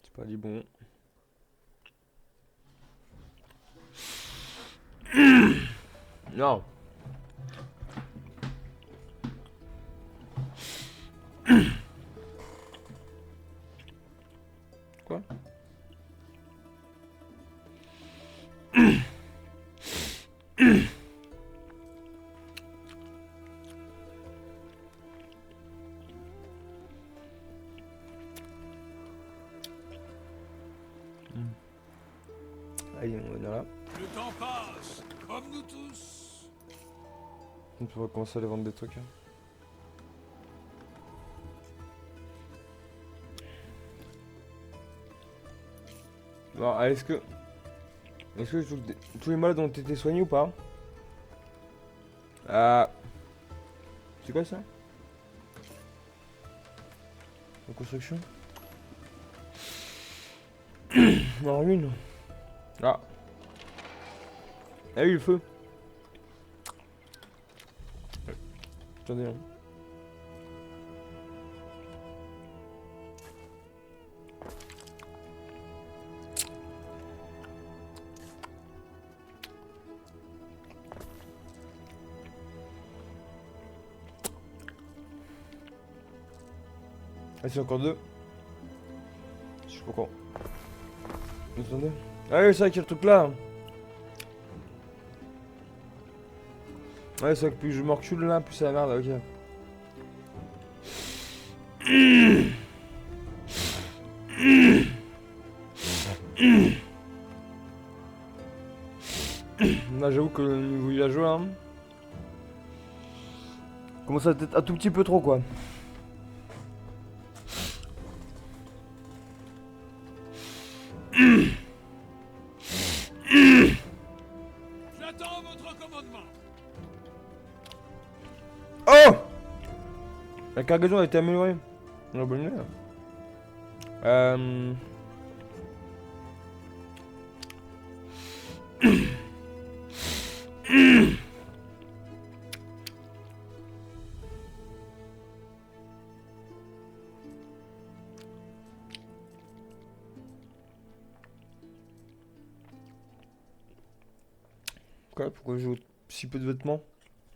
Speaker 1: C'est pas dit bon. Non. Quoi? Allez, on est là.
Speaker 2: Le temps passe Comme nous tous.
Speaker 1: On pourrait commencer à aller vendre des trucs. Hein. Bon, est-ce que tous les malades ont été soignés ou pas? C'est quoi ça? La construction? Non, ruine. Ah. Ah oui, le feu. Attendez. Hein. Ah, c'est encore deux. Je sais pas quoi. Attendez. Ah oui, c'est vrai qu'il y a le truc là. Ouais, c'est vrai que plus je me recule là, plus c'est la merde, ok. Là, j'avoue que le niveau villageois, hein, commence à être un tout petit peu trop, quoi.
Speaker 2: J'attends votre commandement.
Speaker 1: Oh! La cargaison a été améliorée. On a bonne idée, là. Quoi? Pourquoi j'ai si peu de vêtements?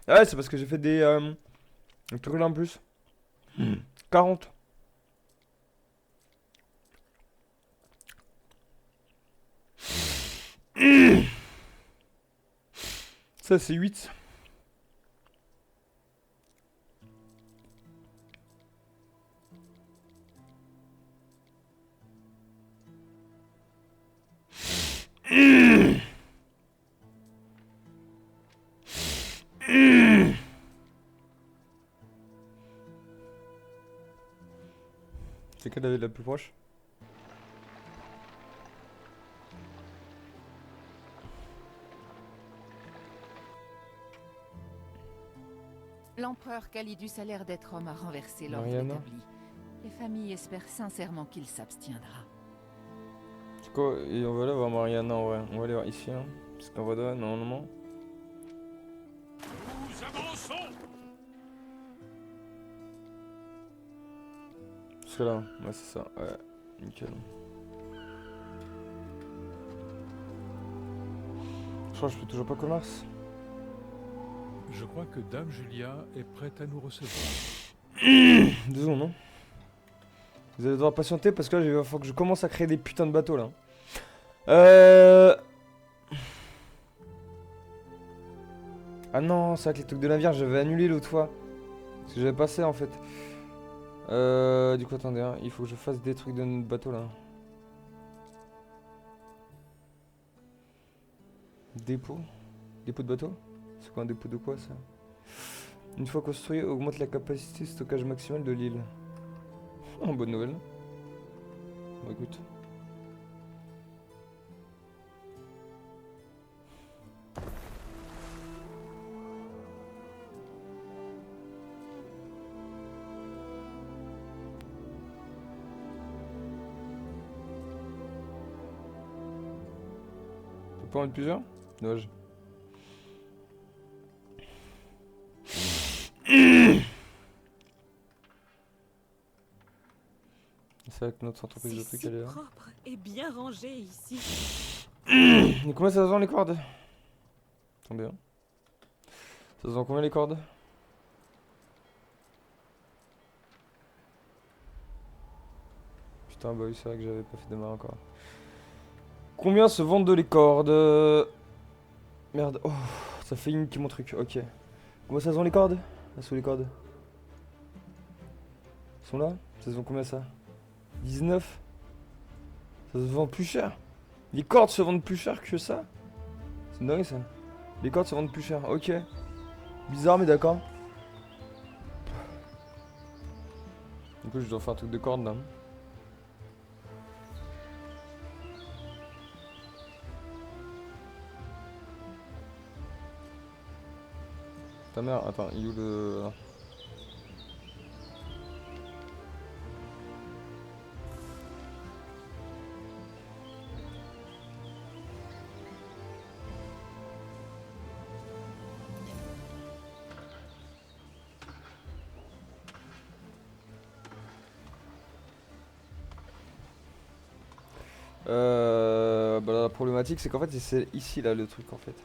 Speaker 1: Ah ouais, c'est parce que j'ai fait des trucs là en plus. 40. Ça c'est 8. C'est quelle est la plus proche?
Speaker 9: L'empereur Calidus a l'air d'être homme à renverser l'ordre
Speaker 1: Mariana.
Speaker 9: établi. Les familles espèrent sincèrement qu'il s'abstiendra.
Speaker 1: C'est quoi? Et on va aller voir Mariana en vrai. On va aller voir ici, hein. Parce qu'on va donner normalement.
Speaker 2: Nous avançons.
Speaker 1: Parce que là, ouais, c'est ça. Ouais, nickel. Je crois que je fais toujours pas commerce.
Speaker 2: Je crois que Dame Julia est prête à nous recevoir.
Speaker 1: Désolé, non? Vous allez devoir patienter parce que là, il va falloir que je commence à créer des putains de bateaux là. Ah non, c'est vrai que les trucs de navire, j'avais annulé l'autre fois. Parce que j'avais passé en fait. Du coup, attendez, hein, il faut que je fasse des trucs de notre bateau là. Dépôt? Dépôt de bateau? C'est quoi un dépôt de quoi ça? Une fois construit, augmente la capacité de stockage maximale de l'île. Oh, bonne nouvelle. Bon, écoute. Tu peux pas en mettre plusieurs? Dommage. C'est vrai que notre entreprise de
Speaker 6: C'est
Speaker 1: trucs
Speaker 6: si
Speaker 1: elle est là.
Speaker 6: propre et bien rangé ici.
Speaker 1: Et combien ça se vend les cordes? Attendez. Hein. Ça se vend combien les cordes? Putain, bah oui, c'est vrai que j'avais pas fait démarrer encore. Combien se vendent les cordes? Merde. Oh, ça fait une qui mon truc. Ok. Combien ça se vend les cordes? Là, sous les cordes. Ils sont là? Ça se vend combien ça? 19? Ça se vend plus cher? Les cordes se vendent plus cher que ça? C'est dingue ça. Les cordes se vendent plus cher. Ok. Bizarre, mais d'accord. Du coup, je dois faire un truc de corde là. Ta mère, attends, il est où le... Bah, la problématique c'est qu'en fait c'est ici là le truc en fait.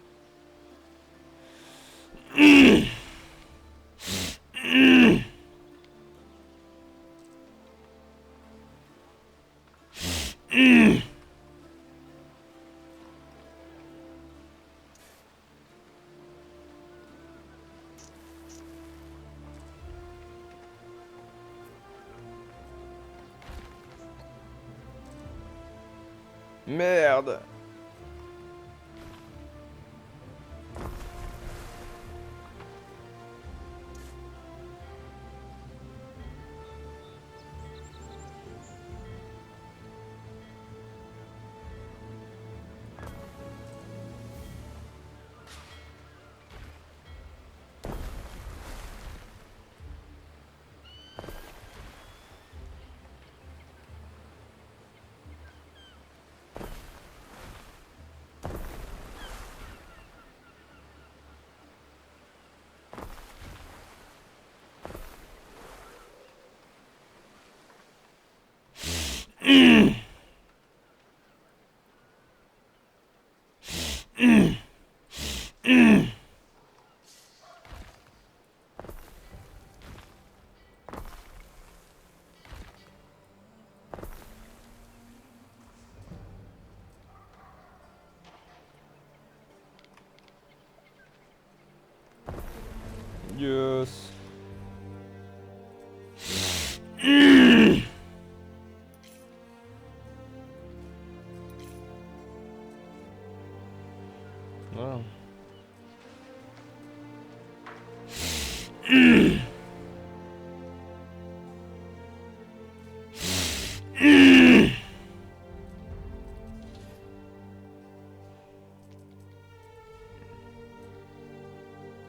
Speaker 1: Merde. Yes. Voilà.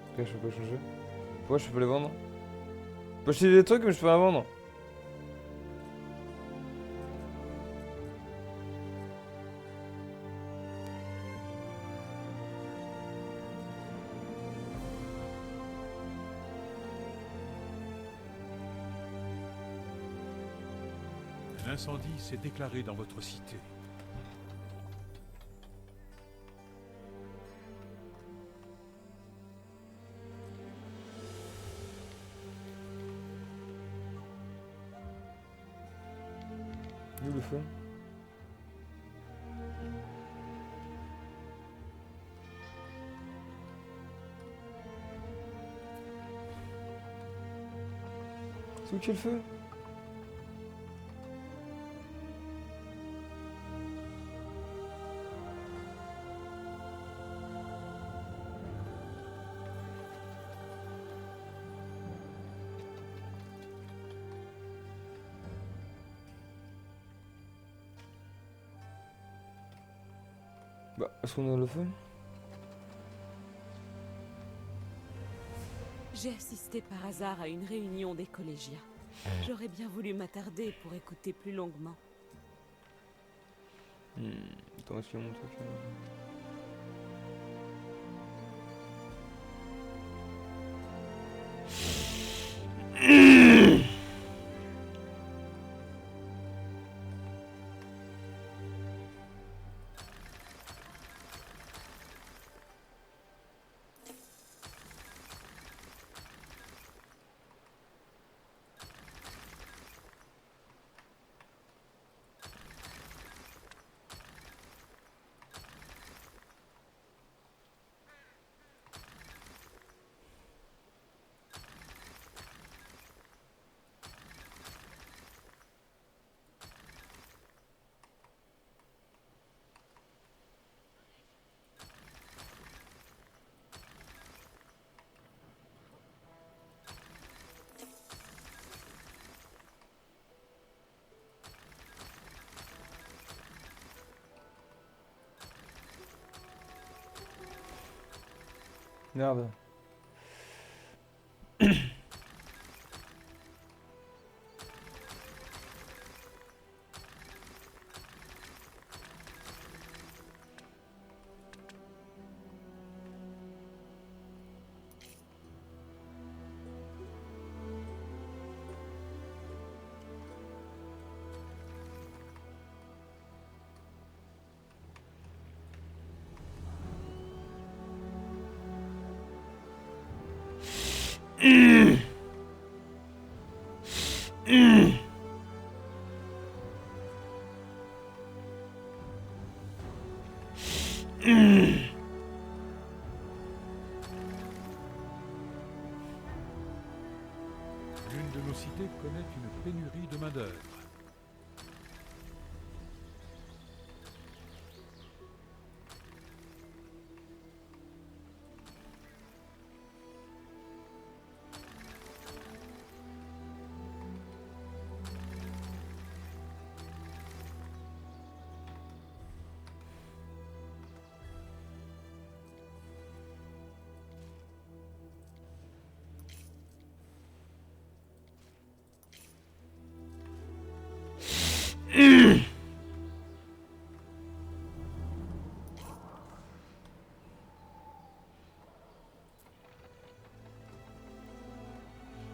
Speaker 1: Ok, je peux pas changer. Pourquoi je peux pas les vendre? Je peux acheter des trucs mais je peux pas vendre.
Speaker 2: L'incendie s'est déclaré dans votre cité.
Speaker 1: Où le feu? C'est où qu'il y a le feu? Bah, est-ce qu'on a le feu?
Speaker 6: J'ai assisté par hasard à une réunion des collégiens. J'aurais bien voulu m'attarder pour écouter plus longuement.
Speaker 1: Attends, est-ce qu'il y a mon truc? Merde.
Speaker 2: L'une de nos cités connaît une pénurie de main-d'œuvre.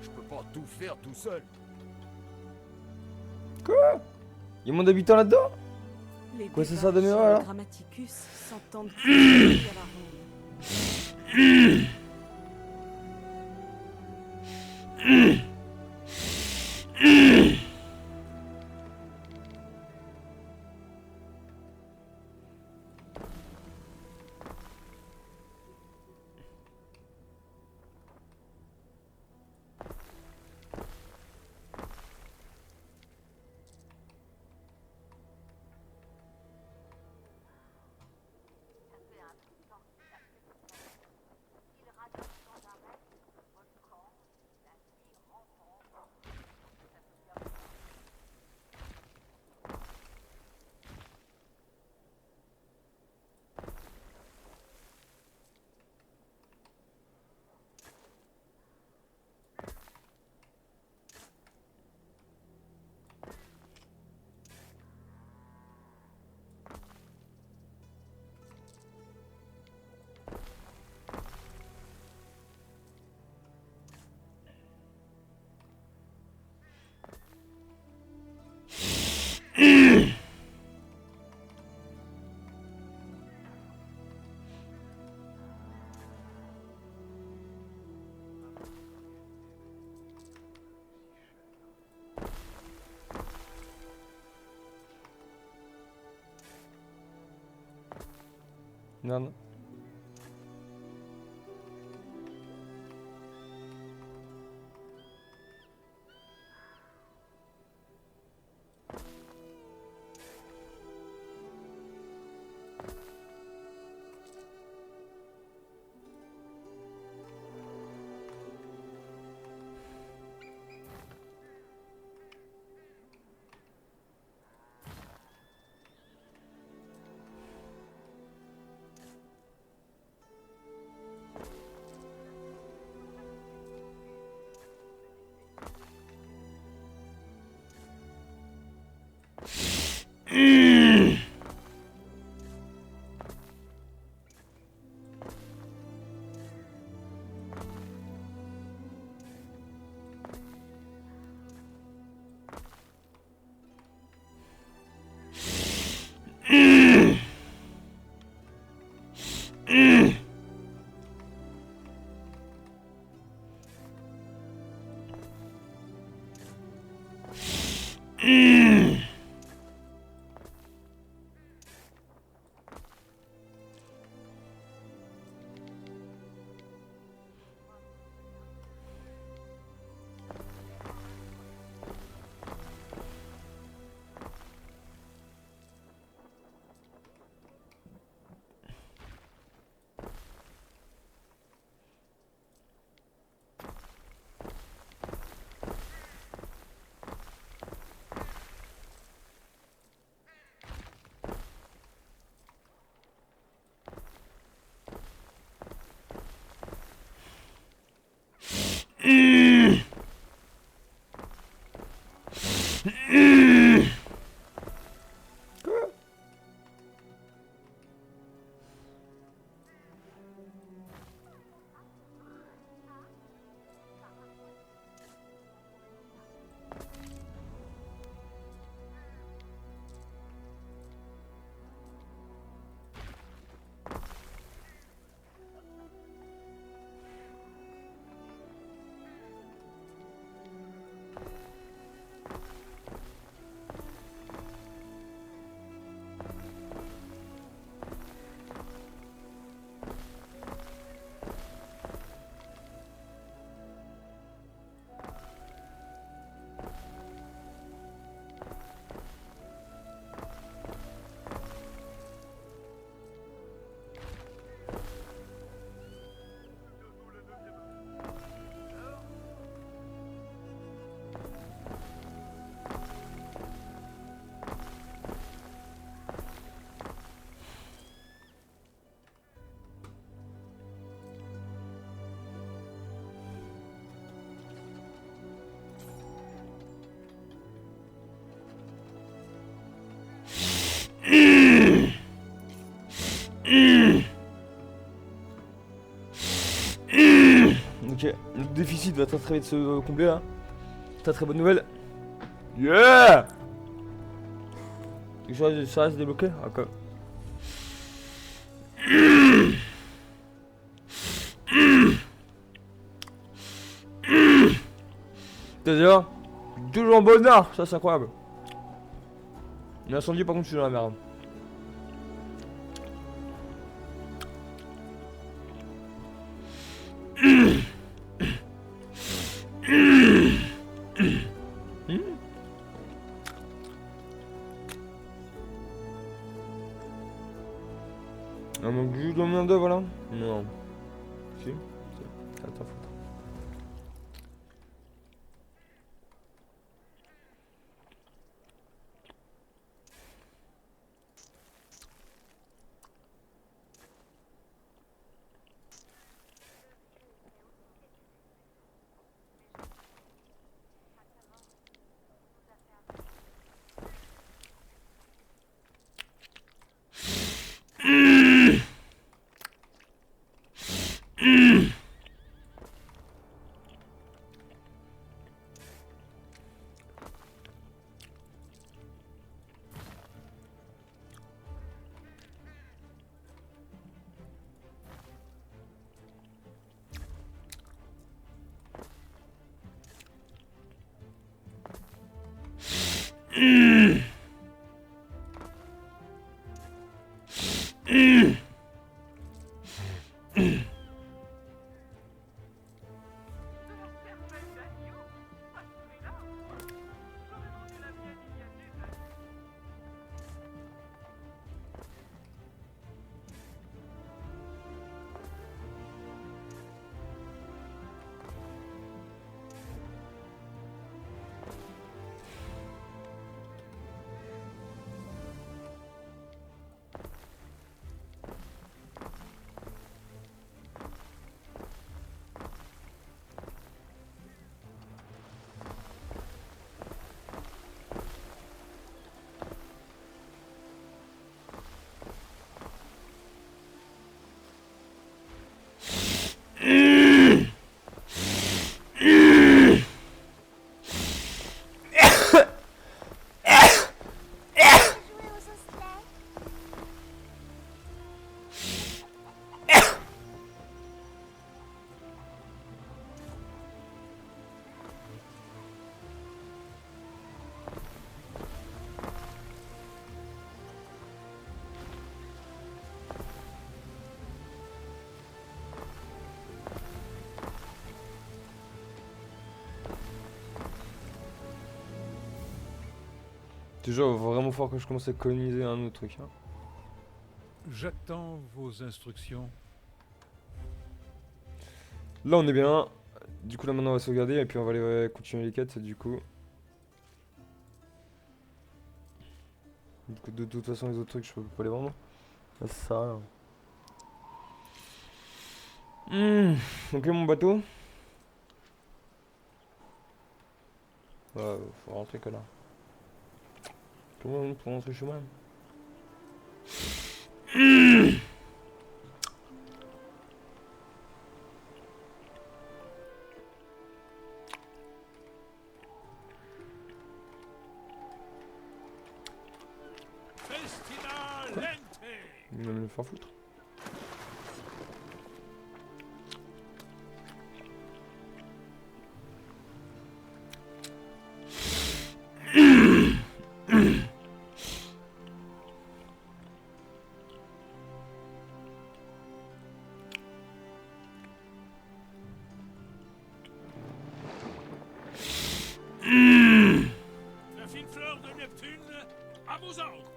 Speaker 3: Je peux pas tout faire tout seul.
Speaker 1: Quoi? Il y a moins d'habitants là-dedans?
Speaker 6: Les
Speaker 1: Quoi, c'est
Speaker 6: débats
Speaker 1: ça, de
Speaker 6: sur
Speaker 1: mieux,
Speaker 6: le
Speaker 1: alors?
Speaker 6: Grammaticus s'entendent plus à la ronde.
Speaker 1: Merde. Ok, le déficit va très très vite se combler là. Très très bonne nouvelle. Yeah. Ça reste débloqué. Ok. C'est-à-dire, toujours en bonheur, ça c'est incroyable. L'incendie par contre je suis dans la merde. Ah donc juste combien de voilà. Non. Si. C'est à ta faute.
Speaker 6: De la cervelle d'agneau à ce prix-là, j'aurais vendu la mienne il y a des années.
Speaker 1: Déjà, il va vraiment falloir que je commence à coloniser un autre truc. Hein.
Speaker 2: J'attends vos instructions.
Speaker 1: Là, on est bien. Du coup, là, maintenant, on va sauvegarder et puis on va aller continuer les quêtes. Du coup, de toute façon, les autres trucs, je peux pas les vendre. Là, c'est ça. Ok, mon bateau. Ouais, faut rentrer que là. Comment pour rentrer chez moi?
Speaker 2: Festina Lente!
Speaker 1: Il va me le faire foutre.
Speaker 2: La fine fleur de Neptune, à vos ordres!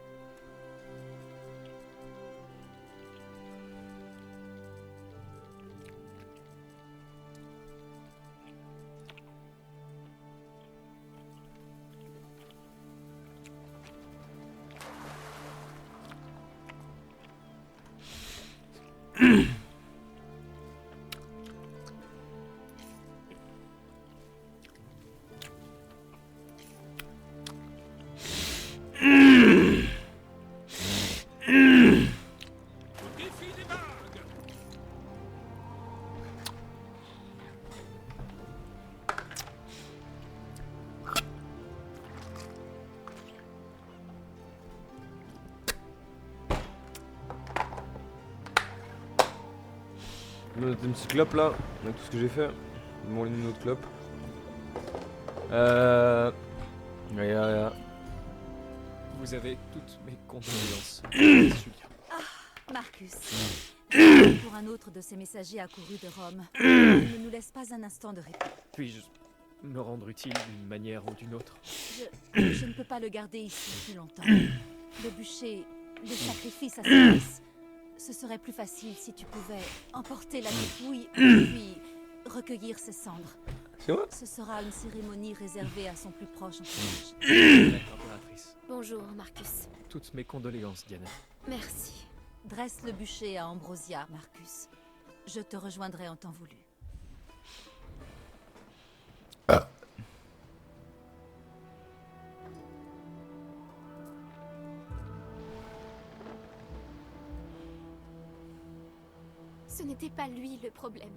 Speaker 2: Au défi des vagues!
Speaker 1: me noter une petite clope là, avec tout ce que j'ai fait. Bon, une autre clope. Regarde.
Speaker 8: Vous avez toutes mes condoléances. Julia.
Speaker 7: Marcus. Pour un autre de ces messagers accourus de Rome, il ne nous laisse pas un instant de répit.
Speaker 8: Puis-je me rendre utile d'une manière ou d'une autre?
Speaker 7: Je ne peux pas le garder ici plus longtemps. Le bûcher, le sacrifice à service. Ce serait plus facile si tu pouvais emporter la dépouille, puis recueillir ses cendres.
Speaker 1: C'est moi?
Speaker 7: Ce sera une cérémonie réservée à son plus proche entourage.
Speaker 8: Impératrice.
Speaker 4: Bonjour, Marcus.
Speaker 8: Toutes mes condoléances, Diana.
Speaker 4: Merci.
Speaker 7: Dresse le bûcher à Ambrosia, Marcus. Je te rejoindrai en temps voulu.
Speaker 4: Ce n'était pas lui le problème.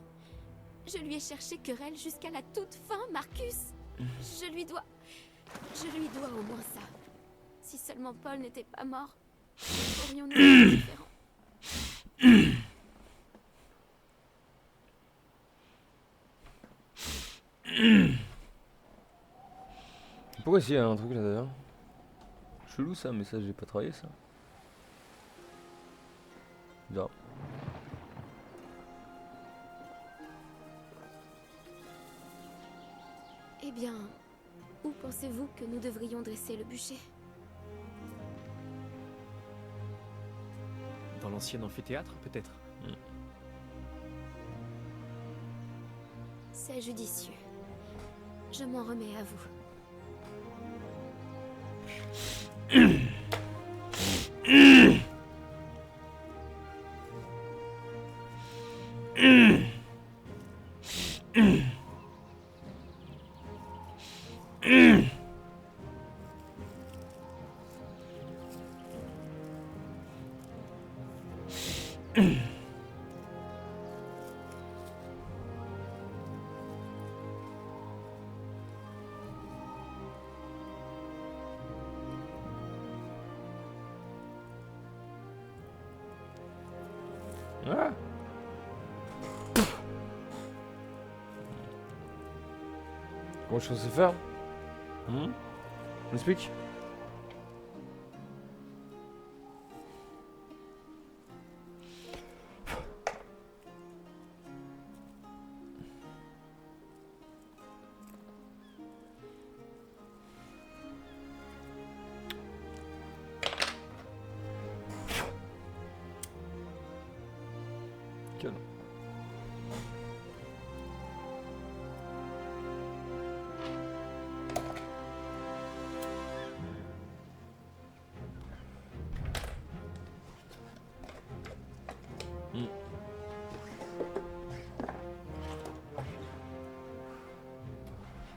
Speaker 4: Je lui ai cherché querelle jusqu'à la toute fin, Marcus. Je lui dois au moins ça. Si seulement Paul n'était pas mort, aurions-nous été différents.
Speaker 1: Pourquoi s'il y a un truc là d'ailleurs? Chelou ça, mais ça j'ai pas travaillé ça. Bizarre.
Speaker 4: Eh bien, où pensez-vous que nous devrions dresser le bûcher?
Speaker 8: Dans l'ancien amphithéâtre, peut-être?
Speaker 4: C'est judicieux. Je m'en remets à vous.
Speaker 1: Ah. Comment je suis censé faire? On explique? Calme.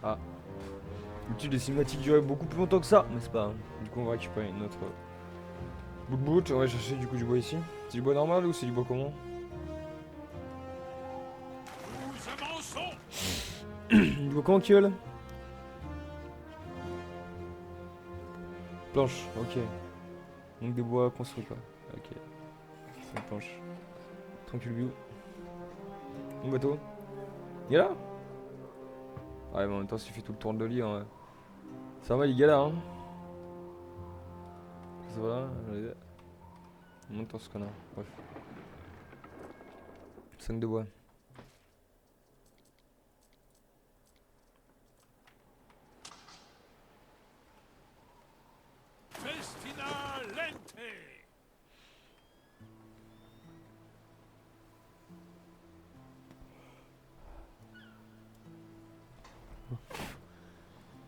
Speaker 1: Ah. L'outil des cinématiques durait beaucoup plus longtemps que ça, mais c'est pas grave. Du coup on va récupérer une autre bout. On va chercher du coup du bois ici. C'est du bois normal ou c'est du bois comment?
Speaker 2: Nous avançons.
Speaker 1: Du bois comment qui là? Planche, ok. Donc des bois construits quoi. Ok. C'est une planche. Tranquille view. Mon bateau. Il est là? Ouais mais en même temps s'il fait tout le tour de lit hein. Ça va il galère hein. Ça va là. On monte dans ce connard. Bref. 5 de bois.
Speaker 2: Festina lente.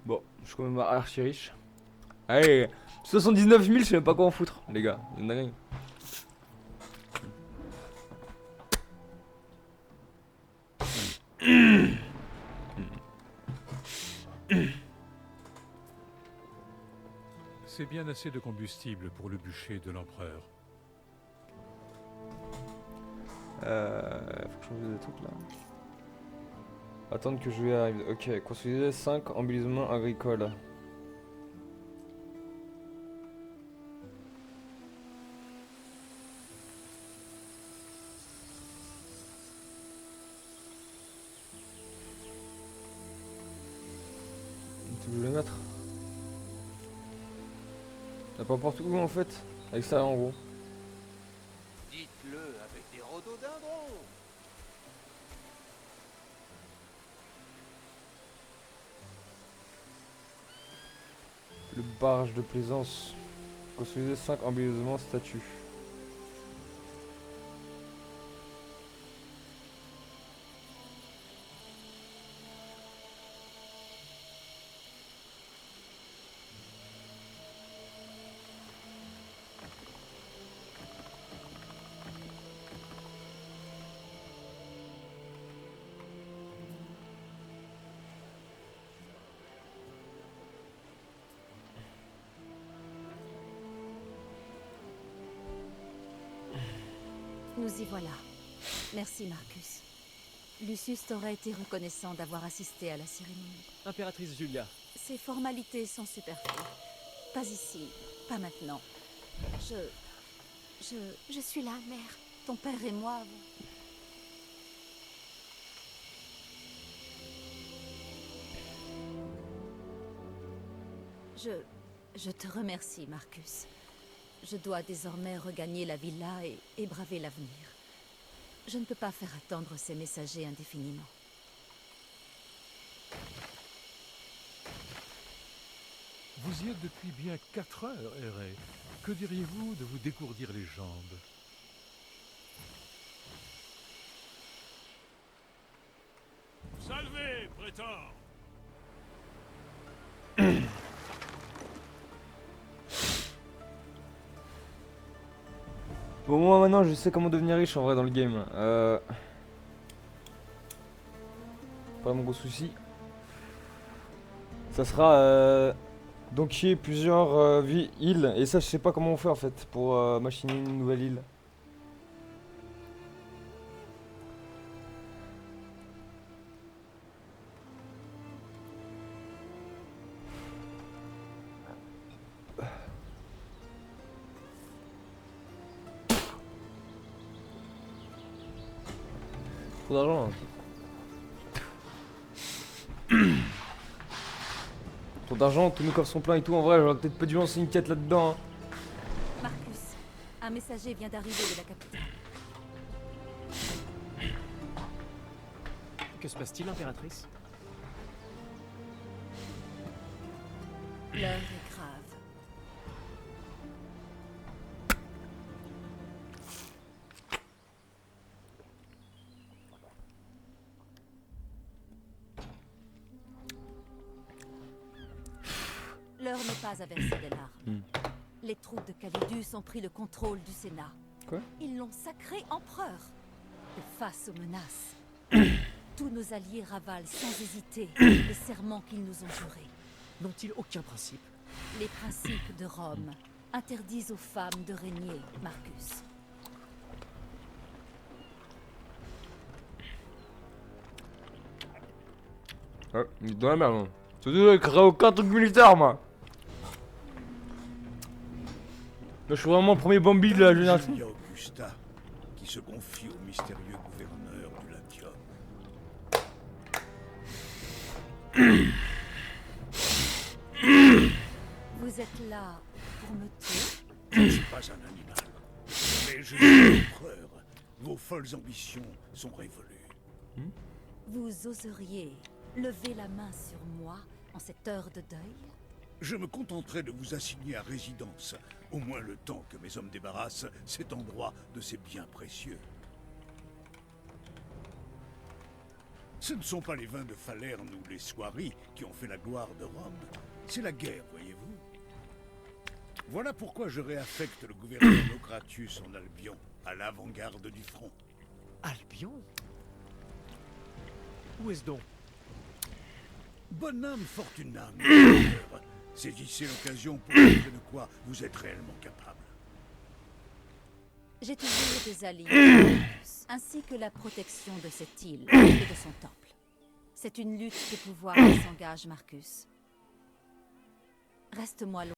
Speaker 1: Bon, je suis quand même archi riche. Allez, 79 000, je sais même pas quoi en foutre, les gars. C'est une dinguerie.
Speaker 2: C'est bien assez de combustible pour le bûcher de l'empereur.
Speaker 1: Faut que je change des trucs là. Attendre que je lui arrive. Ok, construisez 5 embellissements agricoles. Tu veux le mettre? T'as pas n'importe où en fait? Avec ça en gros.
Speaker 5: Dites-le avec des rhododendrons.
Speaker 1: Le barrage de plaisance. Construisez 5 embellissements statues.
Speaker 7: Nous y voilà. Merci, Marcus. Lucius t'aurait été reconnaissant d'avoir assisté à la cérémonie.
Speaker 8: Impératrice Julia,
Speaker 7: Ces formalités sont superflues. Pas ici, pas maintenant.
Speaker 4: Je suis là, mère.
Speaker 7: Ton père et moi... Je te remercie, Marcus. Je dois désormais regagner la villa et braver l'avenir. Je ne peux pas faire attendre ces messagers indéfiniment.
Speaker 2: Vous y êtes depuis bien 4 heures, Héré. Que diriez-vous de vous dégourdir les jambes? Salvé, prétor!
Speaker 1: Bon, moi maintenant je sais comment devenir riche en vrai dans le game. Pas mon gros souci. Ça sera donc il y a plusieurs îles. Et ça je sais pas comment on fait en fait pour machiner une nouvelle île. Trop d'argent. Trop d'argent, tous mes coffres sont pleins et tout. En vrai, j'aurais peut-être pas dû lancer une quête là-dedans. Hein.
Speaker 7: Marcus, un messager vient d'arriver de la capitale.
Speaker 8: que se passe-t-il, impératrice?
Speaker 7: L'heure est grave. L'heure n'est pas à verser des larmes. Les troupes de Calidus ont pris le contrôle du Sénat.
Speaker 1: Quoi?
Speaker 7: Ils l'ont sacré empereur. Et face aux menaces, tous nos alliés ravalent sans hésiter les serments qu'ils nous ont jurés.
Speaker 8: N'ont-ils aucun principe?
Speaker 7: Les principes de Rome interdisent aux femmes de régner, Marcus.
Speaker 1: Ouais, il est dans la merde. Hein. Surtout, il crée aucun truc militaire, moi. Là, je suis vraiment le premier Bambi de la génération.
Speaker 2: Julia Augusta, qui se confie au mystérieux gouverneur du Latium.
Speaker 7: Vous êtes là pour me tuer?
Speaker 2: Je ne suis pas un animal, mais je suis l'empereur. Vos folles ambitions sont révolues.
Speaker 7: Vous oseriez lever la main sur moi en cette heure de deuil?
Speaker 2: Je me contenterai de vous assigner à résidence, au moins le temps que mes hommes débarrassent cet endroit de ses biens précieux. Ce ne sont pas les vins de Falerne ou les soieries qui ont fait la gloire de Rome, c'est la guerre, voyez-vous. Voilà pourquoi je réaffecte le gouverneur Nocratius en Albion, à l'avant-garde du front.
Speaker 8: Albion? Où est-ce donc?
Speaker 2: Bonne âme, fortune âme, gouverneur. Saisissez l'occasion pour montrer de quoi vous êtes réellement capable.
Speaker 7: J'ai toujours des alliés, ainsi que la protection de cette île et de son temple. C'est une lutte de pouvoir qui s'engage, Marcus. Reste-moi loin.